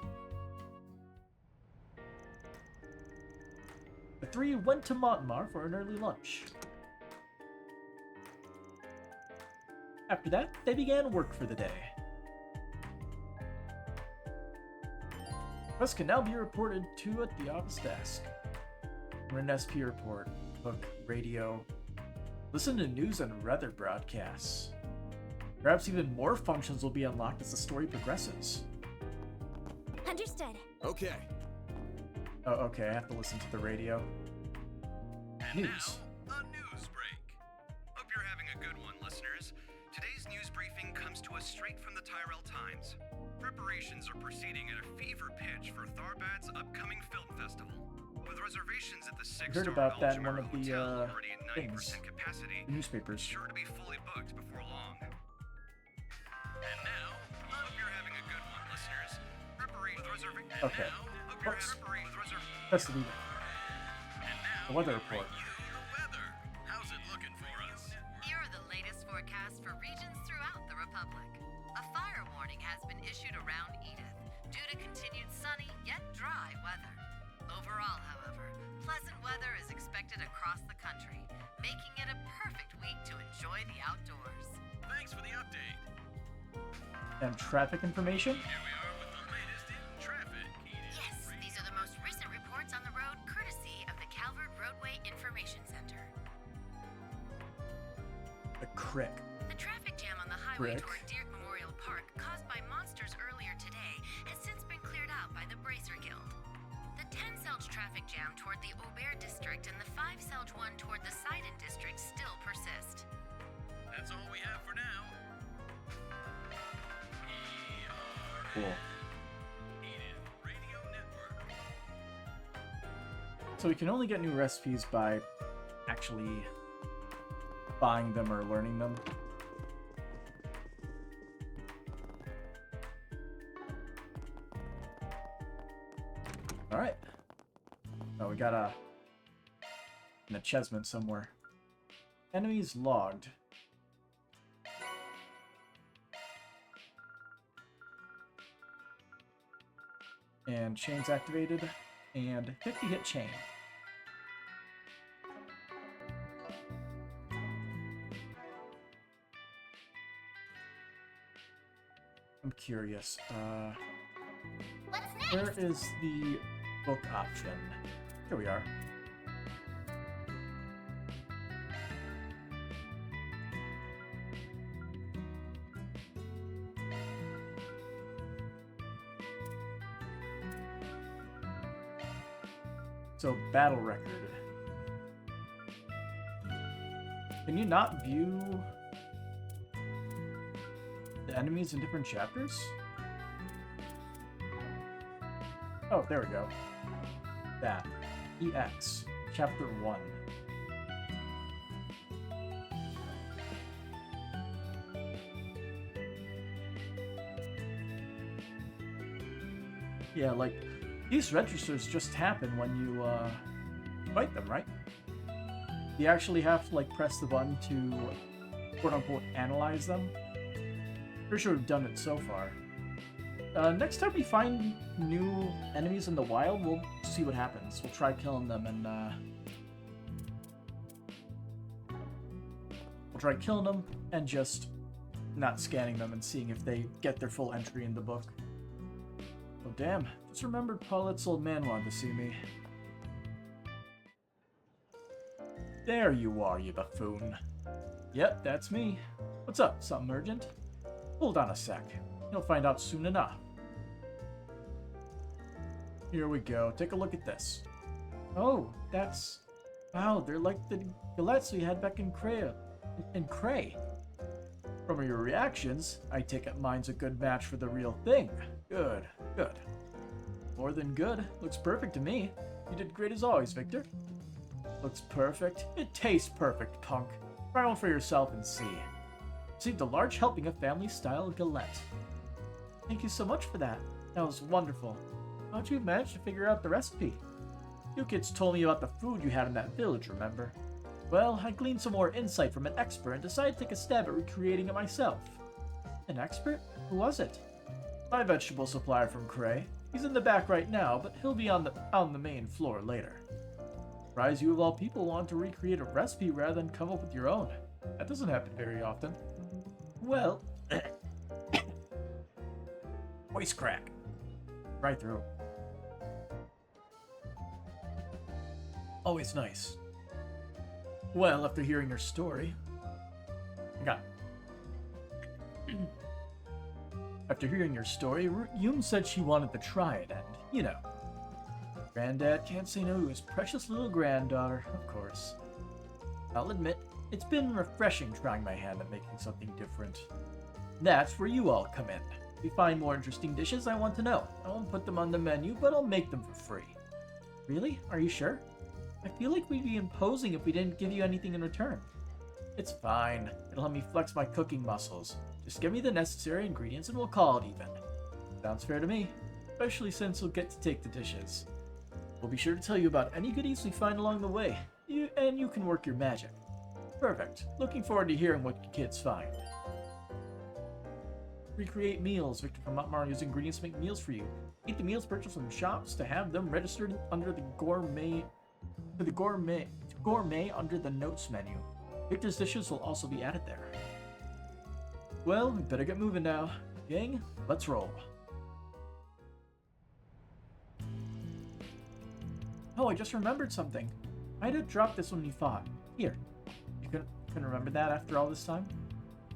The three went to Montemar for an early lunch. After that, they began work for the day. Requests can now be reported to at the office desk. Run an SP report, book, radio, listen to news and weather broadcasts. Perhaps even more functions will be unlocked as the story progresses. Understood. Okay. Oh, okay, I have to listen to the radio. And News. now, a news break. Hope you're having a good one, listeners. Today's news briefing comes to us straight from the Tyrell Times. Preparations are proceeding at a fever pitch for Tharbat's upcoming film festival. With reservations at the I 6-star heard about that in one Algemar of the Hotel already at 90% things, capacity, the newspapers. sure to be fully booked before long. And now, hope you're having a good one, listeners. Okay. That's the leader. The weather report. How's it looking for us? Here are the latest forecasts for regions throughout the Republic. A fire warning has been issued around Edith due to continued sunny yet dry weather. Overall, however, pleasant weather is expected across the country, making it a perfect week to enjoy the outdoors. Thanks for the update. And traffic information? Here we are with the latest in traffic. Yes, these are the most recent reports on the road courtesy of the Calvert Roadway Information Center. The crick. The traffic jam on the highway Rick. toward Deer Memorial Park, caused by monsters earlier today, has since been cleared out by the Bracer Guild. The 10-Selge traffic jam toward the Aubert District and the 5-Selge one toward the Sidon District still persist. That's all we have for now. Cool. Edith Radio Network. So we can only get new recipes by actually buying them or learning them. Alright. Oh, we got an achievement somewhere. Enemies logged. And chains activated. And 50 hit chain. I'm curious. What's next? Where is the book option? Here we are. So, battle record. Can you not view the enemies in different chapters? Oh, there we go. That. EX. Chapter 1. Yeah, like, these registers just happen when you, fight them, right? You actually have to, like, press the button to, quote-unquote, analyze them. Pretty sure we've done it so far. Next time we find new enemies in the wild, we'll see what happens. We'll try killing them and, we'll try killing them and just not scanning them and seeing if they get their full entry in the book. Oh, damn. Just remembered Paulette's old man wanted to see me. There you are, you buffoon. Yep, that's me. What's up? Something urgent? Hold on a sec. You'll find out soon enough. Here we go. Take a look at this. Oh, that's... Wow, they're like the galettes we had back in Cray. From your reactions, I take it mine's a good match for the real thing. Good, good. More than good. Looks perfect to me. You did great as always, Victor. Looks perfect. It tastes perfect, punk. Try one for yourself and see. Received a large helping of family-style galette. Thank you so much for that. That was wonderful. How'd you manage to figure out the recipe? You kids told me about the food you had in that village, remember? Well, I gleaned some more insight from an expert and decided to take a stab at recreating it myself. An expert? Who was it? My vegetable supplier from Cray. He's in the back right now, but he'll be on the main floor later. Surprise you of all people want to recreate a recipe rather than come up with your own. That doesn't happen very often. Well... voice crack. Right through. Always nice. Well, after hearing your story... After hearing your story, Yum said she wanted to try it, and, you know. Granddad can't say no to his precious little granddaughter, of course. I'll admit, it's been refreshing trying my hand at making something different. That's where you all come in. If you find more interesting dishes, I want to know. I won't put them on the menu, but I'll make them for free. Really? Are you sure? I feel like we'd be imposing if we didn't give you anything in return. It's fine. It'll help me flex my cooking muscles. Just give me the necessary ingredients and we'll call it even. Sounds fair to me, especially since you'll get to take the dishes. We'll be sure to tell you about any goodies we find along the way, and you can work your magic. Perfect. Looking forward to hearing what you kids find. Recreate meals. Victor from Montmar using ingredients to make meals for you. Eat the meals purchased from shops to have them registered under the gourmet under the notes menu. Victor's dishes will also be added there. Well, we better get moving now. Gang, let's roll. Oh, I just remembered something. I'd have dropped this when you fought. Here. You couldn't remember that after all this time?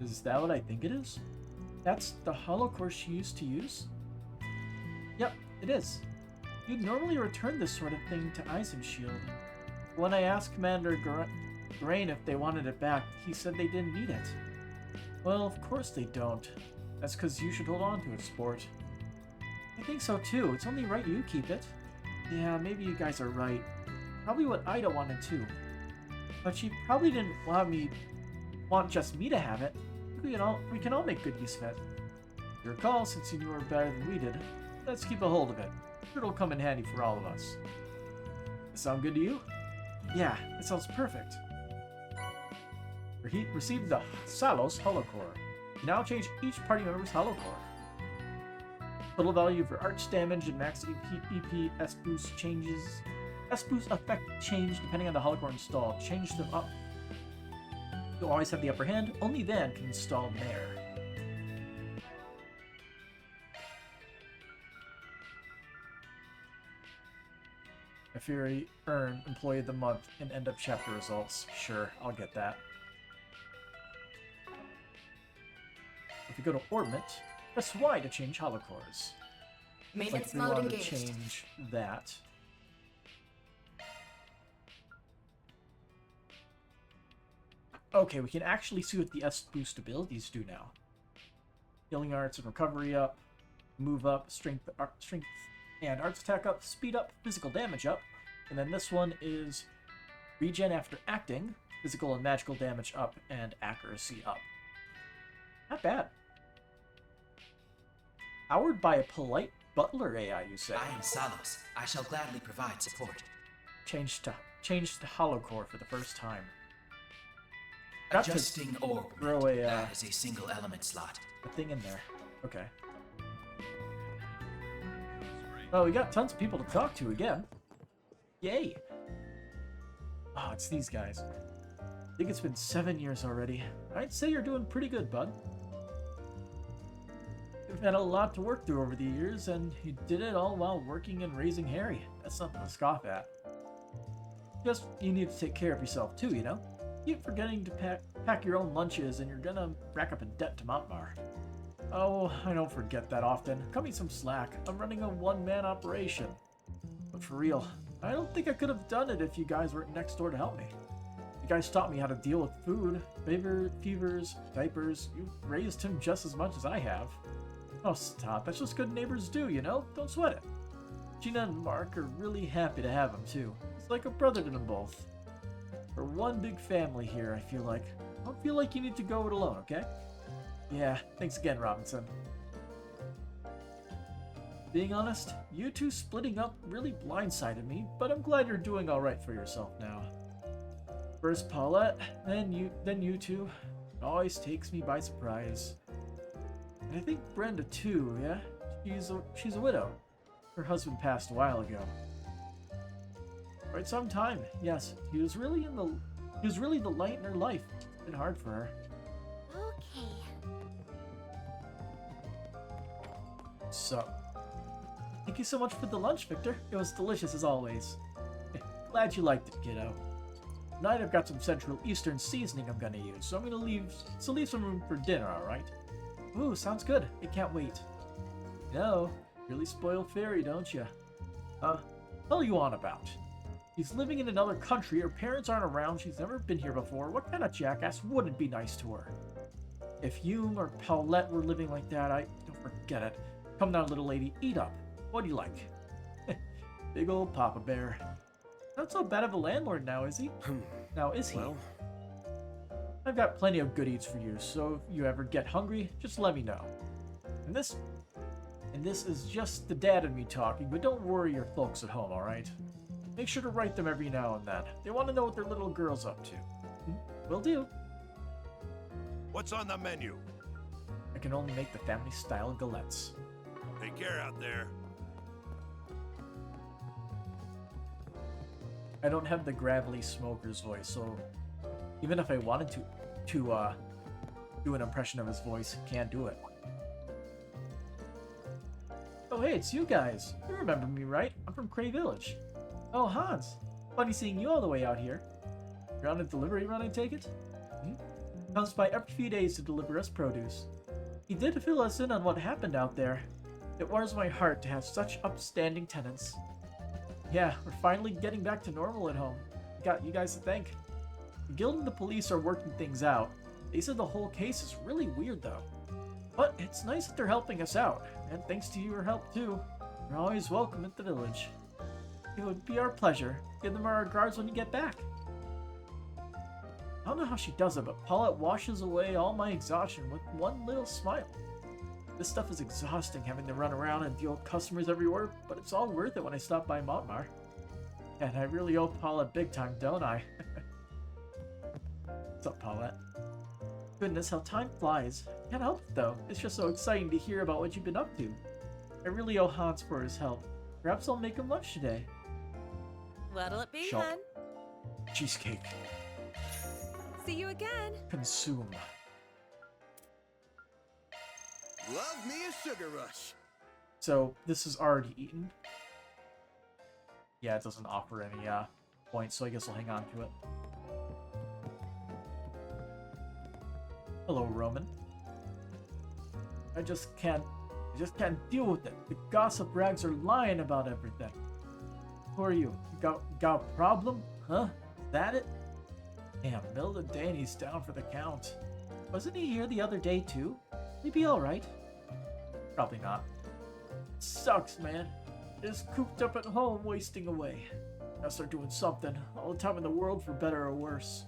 Is that what I think it is? That's the hollow core she used to use? Yep, it is. You'd normally return this sort of thing to Eisenshield. When I asked Commander Grain if they wanted it back, he said they didn't need it. Well, of course they don't. That's because you should hold on to it, Sport. I think so too. It's only right you keep it. Yeah, maybe you guys are right. Probably what Ida wanted too. But she probably didn't want just me to have it. We can all make good use of it. Your call, since you knew her better than we did. Let's keep a hold of it. It'll come in handy for all of us. That sound good to you? Yeah, it sounds perfect. Receive the Salos Holocore. Now change each party member's Holocore. Total value for arch damage and max EP S-boost changes. S-boost effect change depending on the Holocore installed. Change them up. You'll always have the upper hand. Only then can install Mare. A Fury earn Employee of the Month and end up chapter results. Sure, I'll get that. If you go to Orbit, press Y to change holocores. Maintenance like we mode want engaged. to change that. Okay, we can actually see what the S-boost abilities do now. Healing arts and recovery up, move up, strength and arts attack up, speed up, physical damage up, and then this one is regen after acting, physical and magical damage up, and accuracy up. Not bad. Powered by a polite butler AI, you say? I am Salos. I shall gladly provide support. Changed to holocore for the first time. Adjusting orb. Throw a that is a single element slot. a thing in there. Okay. Oh, we got tons of people to talk to again. Yay! Oh, it's these guys. I think it's been 7 years already. I'd say you're doing pretty good, bud. You've had a lot to work through over the years, and you did it all while working and raising Harry. That's something to scoff at. Just, you need to take care of yourself too, you know? Keep forgetting to pack your own lunches, and you're gonna rack up a debt to Montmar. Oh, I don't forget that often. Cut me some slack. I'm running a one-man operation. for real. I don't think I could have done it if you guys weren't next door to help me. You guys taught me how to deal with food, fevers, diapers. You've raised him just as much as I have. Oh, stop. That's just good neighbors do, you know? Don't sweat it. Gina and Mark are really happy to have him, too. He's like a brother to them both. We're one big family here, I feel like. Don't feel like you need to go it alone, okay? Yeah, thanks again, Robinson. Being honest, you two splitting up really blindsided me, but I'm glad you're doing alright for yourself now. First Paulette, then you two. It always takes me by surprise. And I think Brenda too, yeah? She's a widow. Her husband passed a while ago. Quite some time, yes. He was really the light in her life. It's been hard for her. Okay. So, thank you so much for the lunch, Victor. It was delicious as always. Glad you liked it, kiddo. Tonight I've got some Central Eastern seasoning I'm gonna use, so I'm gonna leave some room for dinner, alright? Ooh, sounds good. I can't wait. No, really spoiled fairy, don't you? Hell you on about? He's living in another country, her parents aren't around, she's never been here before. What kind of jackass wouldn't be nice to her? If you or Paulette were living like that, don't forget it. Come now, little lady, eat up. What do you like? Big old Papa Bear. Not so bad of a landlord now, is he? Now, is he? Well, I've got plenty of good eats for you, so if you ever get hungry, just let me know. And this is just the dad and me talking, but don't worry your folks at home, alright? Make sure to write them every now and then. They want to know what their little girl's up to. Will do. What's on the menu? I can only make the family-style galettes. Take care out there. I don't have the gravelly smoker's voice, so even if I wanted to do an impression of his voice, can't do it. Oh hey, it's you guys. You remember me, right? I'm from Cray Village. Oh, Hans. Funny seeing you all the way out here. You're on a delivery run, I take it? Comes by every few days to deliver us produce. He did fill us in on what happened out there. It warms my heart to have such upstanding tenants. Yeah, we're finally getting back to normal at home. Got you guys to thank. The guild and the police are working things out. They said the whole case is really weird though. But it's nice that they're helping us out, and thanks to your help too. You're always welcome at the village. It would be our pleasure. Give them our regards when you get back. I don't know how she does it, but Paulette washes away all my exhaustion with one little smile. This stuff is exhausting, having to run around and deal with customers everywhere, but it's all worth it when I stop by Montmar. And I really owe Paulette big time, don't I? What's up, Paulette? Goodness, how time flies. Can't help it, though. It's just so exciting to hear about what you've been up to. I really owe Hans for his help. Perhaps I'll make him lunch today. What'll it be, Shop. hun? Cheesecake. See you again. Consume. love me a sugar rush. So, this is already eaten. Yeah, it doesn't offer any points, so I guess I'll hang on to it. Hello, Roman. I just can't deal with it. The gossip rags are lying about everything. Who are you? Got a problem? Huh? Is that it? Damn, middle of the day and he's down for the count. Wasn't he here the other day too? He'd be alright. Probably not. Sucks, man. Just cooped up at home, wasting away. Gotta start doing something. All the time in the world, for better or worse.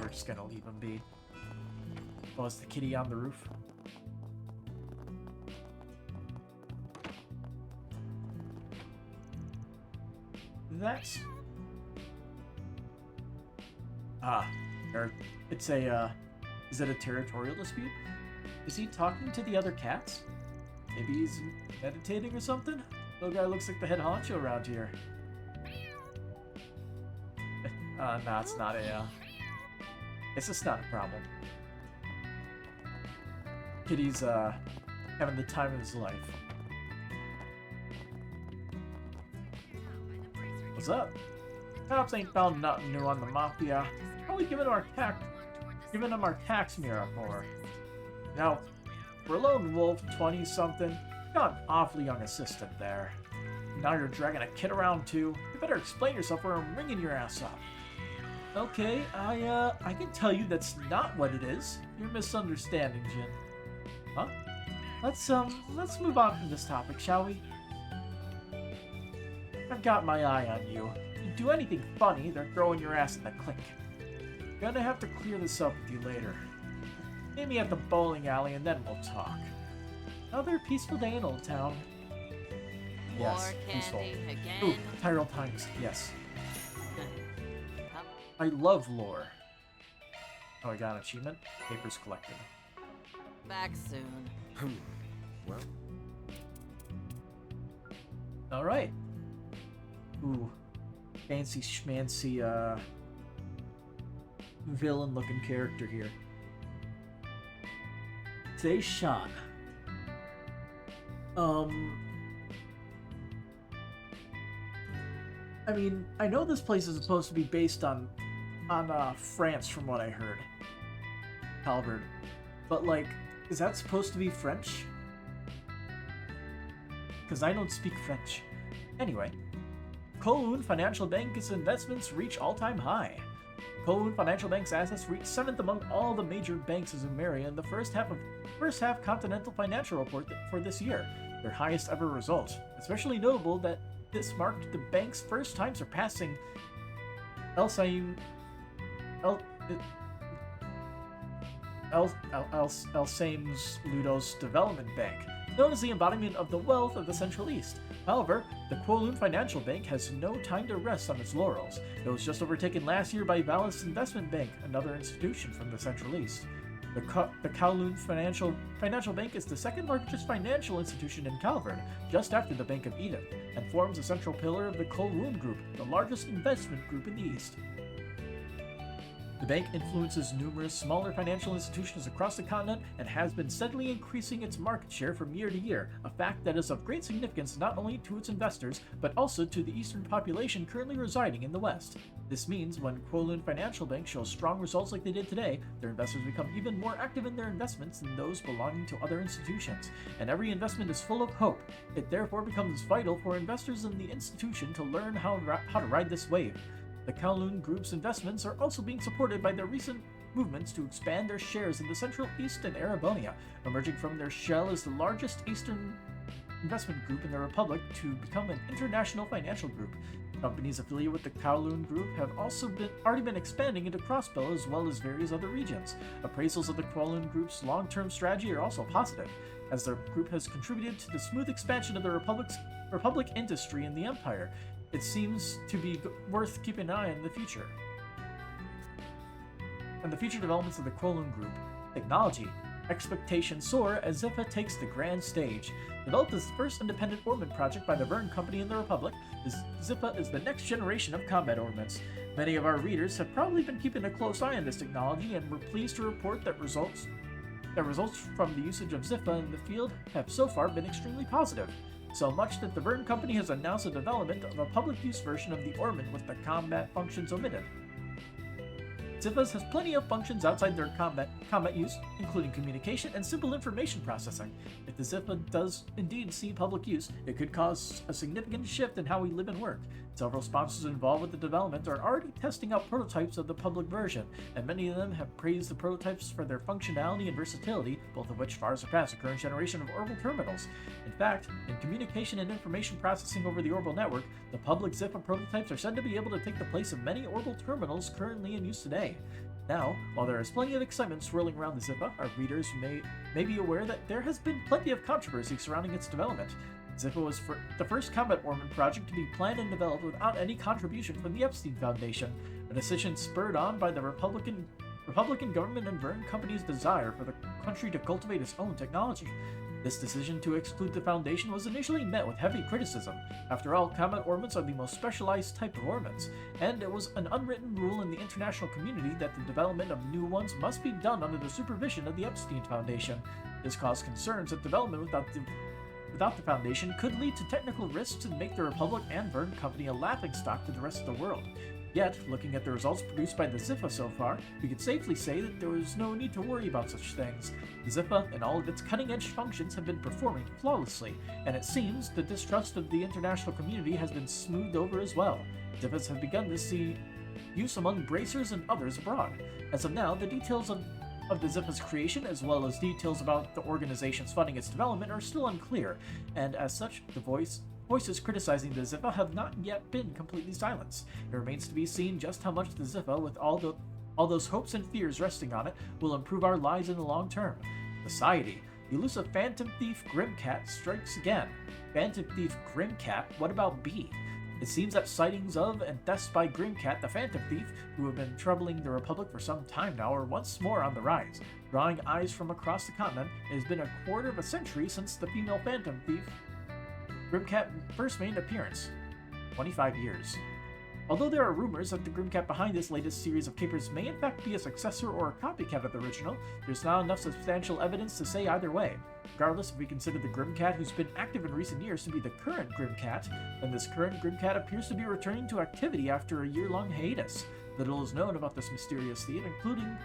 We're just gonna leave him be. Oh, is the kitty on the roof? That's... it's a, is it a territorial dispute? Is he talking to the other cats? Maybe he's meditating or something? Little guy looks like the head honcho around here. No, it's not a, it's just not a problem. Kitty's, having the time of his life. What's up? Cops ain't found nothing new on the Mafia. Probably giving them our tax mirror for. Now, for a lone wolf, 20-something, got an awfully young assistant there. now you're dragging a kid around too. You better explain yourself or I'm ringing your ass up. Okay, I can tell you that's not what it is. You're misunderstanding, Jin. Huh? Let's move on from this topic, shall we? I've got my eye on you. If you do anything funny, they're throwing your ass in the clink. Gonna have to clear this up with you later. Meet me at the bowling alley and then we'll talk. Another peaceful day in Old Town. Yes, More peaceful. candy again. Ooh, Tyrell Times, yes. I love lore. Oh, I got an achievement? Papers collected. Back soon. Well. Alright. Ooh. Fancy schmancy, villain-looking character here. Today's Sean. I mean, I know this place is supposed to be based on France from what I heard. Halvard. But, like, is that supposed to be French? Because I don't speak French. Anyway. Kowloon Financial Bank's investments reach all-time high. Kowloon Financial Bank's assets reached 7th among all the major banks of Zumeria in the first half Continental Financial Report for this year, their highest ever result. Especially notable that this marked the bank's first time surpassing El Saim's Ludos Development Bank, known as the embodiment of the wealth of the Central East. However, the Kowloon Financial Bank has no time to rest on its laurels. It was just overtaken last year by Valis Investment Bank, another institution from the Central East. The Kowloon Financial Bank is the second largest financial institution in Calvard, just after the Bank of Eden, and forms a central pillar of the Kowloon Group, the largest investment group in the East. The bank influences numerous smaller financial institutions across the continent and has been steadily increasing its market share from year to year, a fact that is of great significance not only to its investors, but also to the eastern population currently residing in the West. This means when Kowloon Financial Bank shows strong results like they did today, their investors become even more active in their investments than those belonging to other institutions, and every investment is full of hope. It therefore becomes vital for investors in the institution to learn how to ride this wave. The Kowloon Group's investments are also being supported by their recent movements to expand their shares in the Central East and Arabonia, emerging from their shell as the largest Eastern investment group in the Republic to become an international financial group. Companies affiliated with the Kowloon Group have also already been expanding into Crossbell as well as various other regions. Appraisals of the Kowloon Group's long-term strategy are also positive, as the group has contributed to the smooth expansion of the Republic industry in the Empire. It seems to be worth keeping an eye on in the future. And the future developments of the Kowloon Group. Technology. Expectations soar as Ziffa takes the grand stage. Developed as the first independent ornament project by the Verne Company in the Republic, Ziffa is the next generation of combat ornaments. Many of our readers have probably been keeping a close eye on this technology, and we're pleased to report that results from the usage of Ziffa in the field have so far been extremely positive. So much that the Verne Company has announced the development of a public use version of the ornament with the combat functions omitted. Ziffa's has plenty of functions outside their combat use, including communication and simple information processing. If the Ziffa does indeed see public use, it could cause a significant shift in how we live and work. Several sponsors involved with the development are already testing out prototypes of the public version, and many of them have praised the prototypes for their functionality and versatility, both of which far surpass the current generation of orbital terminals. In fact, in communication and information processing over the orbital network, the public Ziffa prototypes are said to be able to take the place of many orbital terminals currently in use today. Now, while there is plenty of excitement swirling around the Ziffa, our readers may be aware that there has been plenty of controversy surrounding its development. Ziffa was the first combat ornament project to be planned and developed without any contribution from the Epstein Foundation, a decision spurred on by the Republican government and Verne Company's desire for the country to cultivate its own technology. This decision to exclude the Foundation was initially met with heavy criticism. After all, combat ornaments are the most specialized type of ornaments, and it was an unwritten rule in the international community that the development of new ones must be done under the supervision of the Epstein Foundation. This caused concerns that development without the Foundation could lead to technical risks and make the Republic and Verne Company a laughingstock to the rest of the world. Yet, looking at the results produced by the Ziffa so far, we could safely say that there is no need to worry about such things. The Ziffa and all of its cutting-edge functions have been performing flawlessly, and it seems the distrust of the international community has been smoothed over as well. Ziffas have begun to see use among bracers and others abroad. As of now, the details of the Ziffa's creation, as well as details about the organization's funding its development, are still unclear, and as such, the voices criticizing the Ziffa have not yet been completely silenced. It remains to be seen just how much the Ziffa, with all those hopes and fears resting on it, will improve our lives in the long term. Society. The elusive Phantom Thief Grimcat strikes again. Phantom Thief Grimcat? What about B? It seems that sightings of and thefts by Grimcat, the Phantom Thief, who have been troubling the Republic for some time now, are once more on the rise. Drawing eyes from across the continent, it has been a quarter of a century since the female Phantom Thief Grimcat first made an appearance. 25 years. Although there are rumors that the Grimcat behind this latest series of capers may in fact be a successor or a copycat of the original, there's not enough substantial evidence to say either way. Regardless, if we consider the Grimcat who's been active in recent years to be the current Grimcat, then this current Grimcat appears to be returning to activity after a year-long hiatus. Little is known about this mysterious thief, including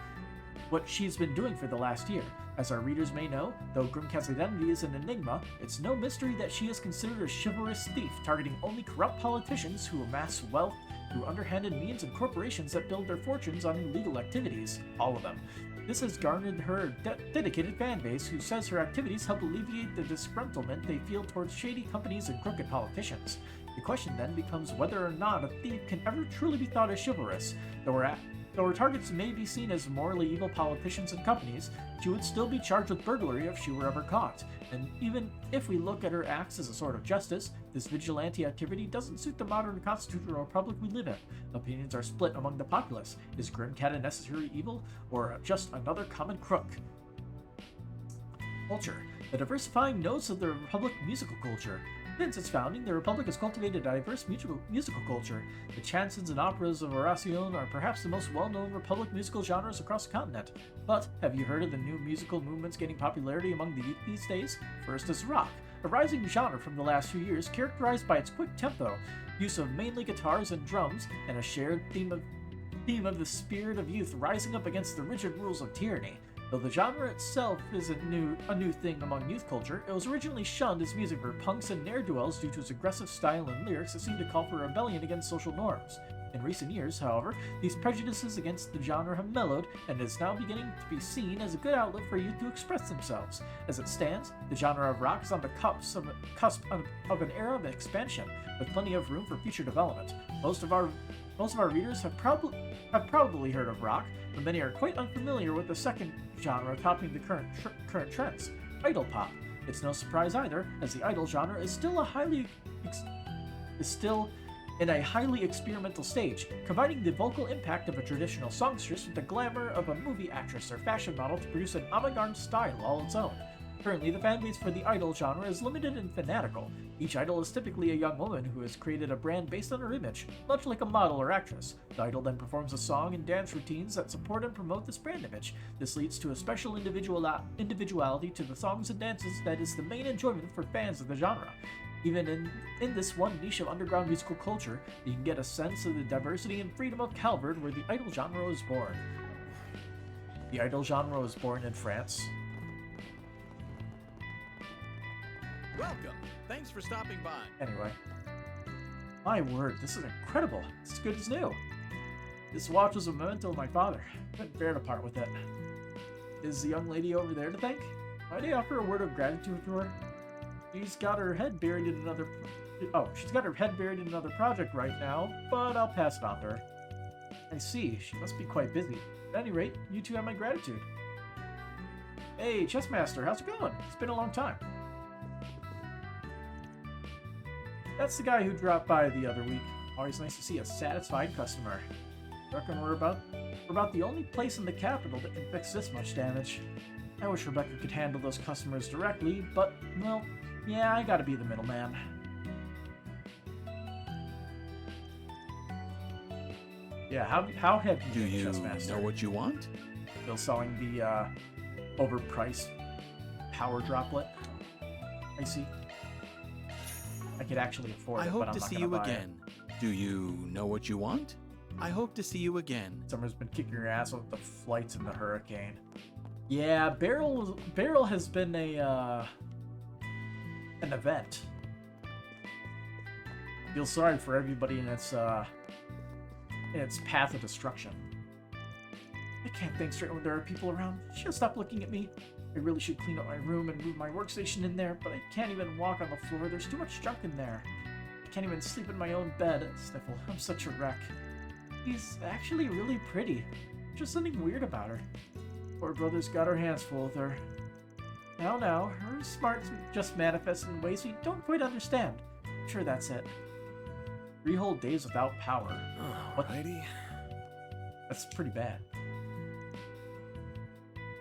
what she's been doing for the last year. As our readers may know, though Grimcat's identity is an enigma, it's no mystery that she is considered a chivalrous thief, targeting only corrupt politicians who amass wealth through underhanded means and corporations that build their fortunes on illegal activities. All of them. This has garnered her dedicated fan base, who says her activities help alleviate the disgruntlement they feel towards shady companies and crooked politicians. The question then becomes whether or not a thief can ever truly be thought as chivalrous. Though her targets may be seen as morally evil politicians and companies, she would still be charged with burglary if she were ever caught. And even if we look at her acts as a sort of justice, this vigilante activity doesn't suit the modern constitutional republic we live in. Opinions are split among the populace. Is Grimcat a necessary evil, or just another common crook? Culture. The diversifying notes of the Republic musical culture. Since its founding, the Republic has cultivated a diverse musical culture. The chansons and operas of Oracion are perhaps the most well-known Republic musical genres across the continent. But have you heard of the new musical movements gaining popularity among the youth these days? First is rock, a rising genre from the last few years characterized by its quick tempo, use of mainly guitars and drums, and a shared theme of the spirit of youth rising up against the rigid rules of tyranny. Though the genre itself is a new thing among youth culture, it was originally shunned as music for punks and ne'er-do-wells due to its aggressive style and lyrics that seemed to call for rebellion against social norms. In recent years, however, these prejudices against the genre have mellowed, and is now beginning to be seen as a good outlet for youth to express themselves. As it stands, the genre of rock is on the cusp of an era of expansion, with plenty of room for future development. Most of our readers have probably heard of rock, but many are quite unfamiliar with the second genre topping the current trends, idol pop. It's no surprise either, as the idol genre is still in a highly experimental stage, combining the vocal impact of a traditional songstress with the glamour of a movie actress or fashion model to produce an avant-garde style all its own. Currently, the fanbase for the idol genre is limited and fanatical. Each idol is typically a young woman who has created a brand based on her image, much like a model or actress. The idol then performs a song and dance routines that support and promote this brand image. This leads to a special individuality to the songs and dances that is the main enjoyment for fans of the genre. Even in this one niche of underground musical culture, you can get a sense of the diversity and freedom of Calvard where the idol genre was born. The idol genre was born in France. Welcome. Thanks for stopping by. Anyway. My word, this is incredible. It's as good as new. This watch was a memento of my father. Couldn't bear to part with it. Is the young lady over there to thank? Might I offer a word of gratitude to her? She's got her head buried in another project right now, but I'll pass it on to her. I see, she must be quite busy. At any rate, you two have my gratitude. Hey, Chessmaster, how's it going? It's been a long time. That's the guy who dropped by the other week. Always nice to see a satisfied customer. Reckon we're about the only place in the capital that can fix this much damage. I wish Rebecca could handle those customers directly, but, well, yeah, I gotta be the middleman. Yeah, how heavy do you Chessmaster? know what you want? Still selling the overpriced power droplet. I see. I could actually afford it, but I'm not gonna buy it. I hope to see you again. Do you know what you want? I hope to see you again. Summer's been kicking your ass with the flights in the hurricane. Yeah, Barrel has been an event. Feel sorry for everybody in its path of destruction. I can't think straight when there are people around. She'll stop looking at me. I really should clean up my room and move my workstation in there, but I can't even walk on the floor. There's too much junk in there. I can't even sleep in my own bed. Sniffle. I'm such a wreck. She's actually really pretty. Just something weird about her. Poor brother's got her hands full with her. Now, her smarts just manifest in ways we don't quite understand. I'm sure that's it. 3 whole days without power. Alrighty. That's pretty bad.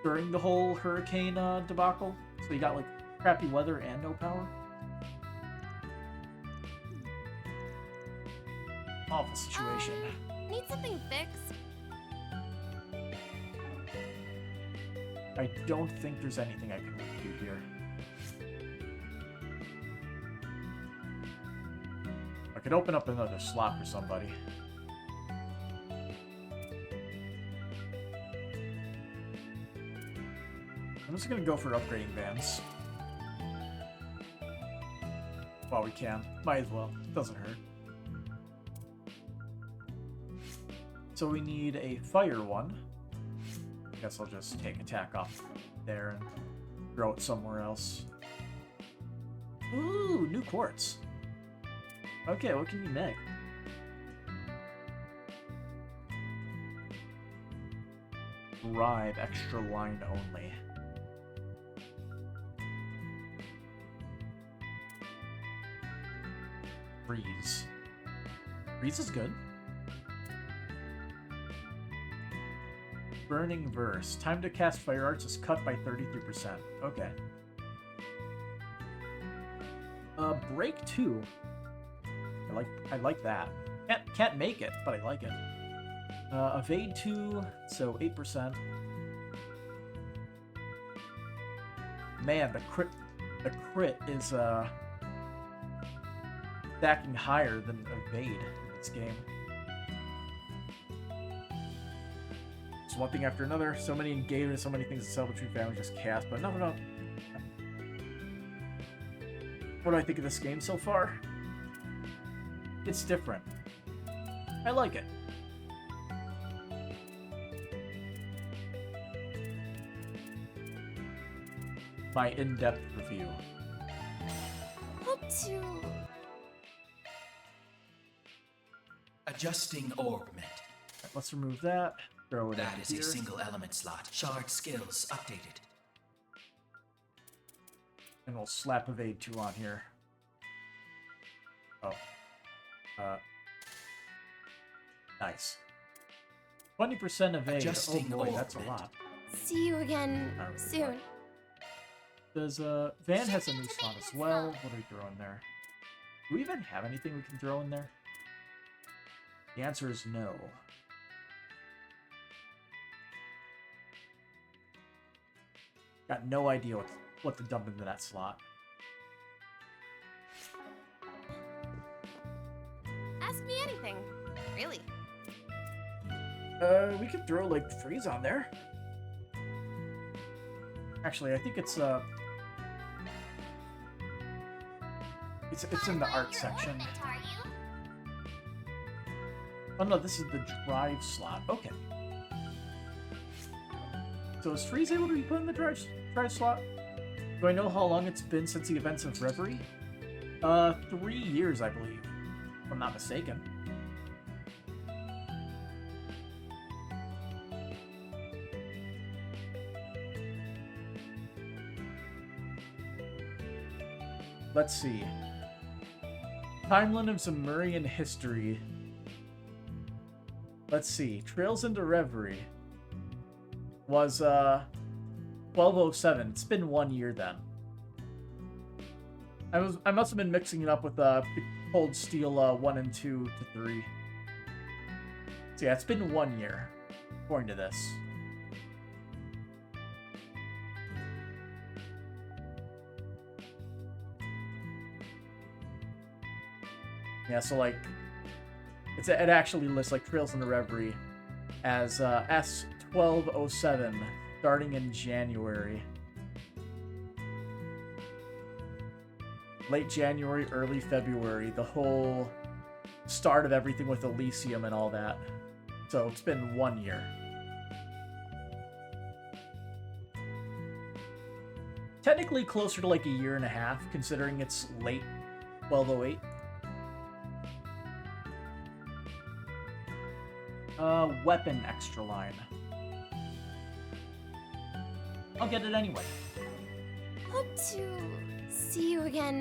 During the whole hurricane debacle, so you got like crappy weather and no power. Awful situation. Need something fixed? I don't think there's anything I can really do here. I could open up another slot for somebody. I'm just gonna go for upgrading vans. While we can. Might as well. Doesn't hurt. So we need a fire one. I guess I'll just take attack off there and throw it somewhere else. Ooh, new quartz. Okay, what can you make? Bribe, extra line only. Freeze. Freeze is good. Burning Verse. Time to cast Fire Arts is cut by 33%. Okay. Break 2. I like that. Can't make it, but I like it. Evade 2, so 8%. Man, the crit is stacking higher than Evade in this game. It's one thing after another. So many engagements, so many things to sell between families just cast, but no. What do I think of this game so far? It's different. I like it. My in-depth review. Hope to... Adjusting orb met. Let's remove that. Throw it That in is here. a single element slot. Shard skills updated. And we'll slap Evade 2 on here. Oh. Nice. 20% evade. Adjusting Oh boy, that's a orb lot. See you again soon. Does Van has a new slot as well. What do we throw in there? Do we even have anything we can throw in there? The answer is no. Got no idea what to dump into that slot. Ask me anything, really. We could throw like freeze on there. Actually, I think it's in the art section. Oh no, this is the drive slot. Okay. So is freeze able to be put in the drive slot? Do I know how long it's been since the events of Reverie? 3 years, I believe, if I'm not mistaken. Let's see. Timeline of Zemurian history. Let's see. Trails into Reverie was 1207. It's been 1 year then. I must have been mixing it up with Cold Steel 1 and 2 to 3. So yeah, it's been 1 year, according to this. Yeah, so like It actually lists like Trails in the Reverie as S1207 starting in January. Late January, early February, the whole start of everything with Elysium and all that. So it's been 1 year. Technically closer to like a year and a half, considering it's late 1208. Weapon extra line. I'll get it anyway. Hope to see you again.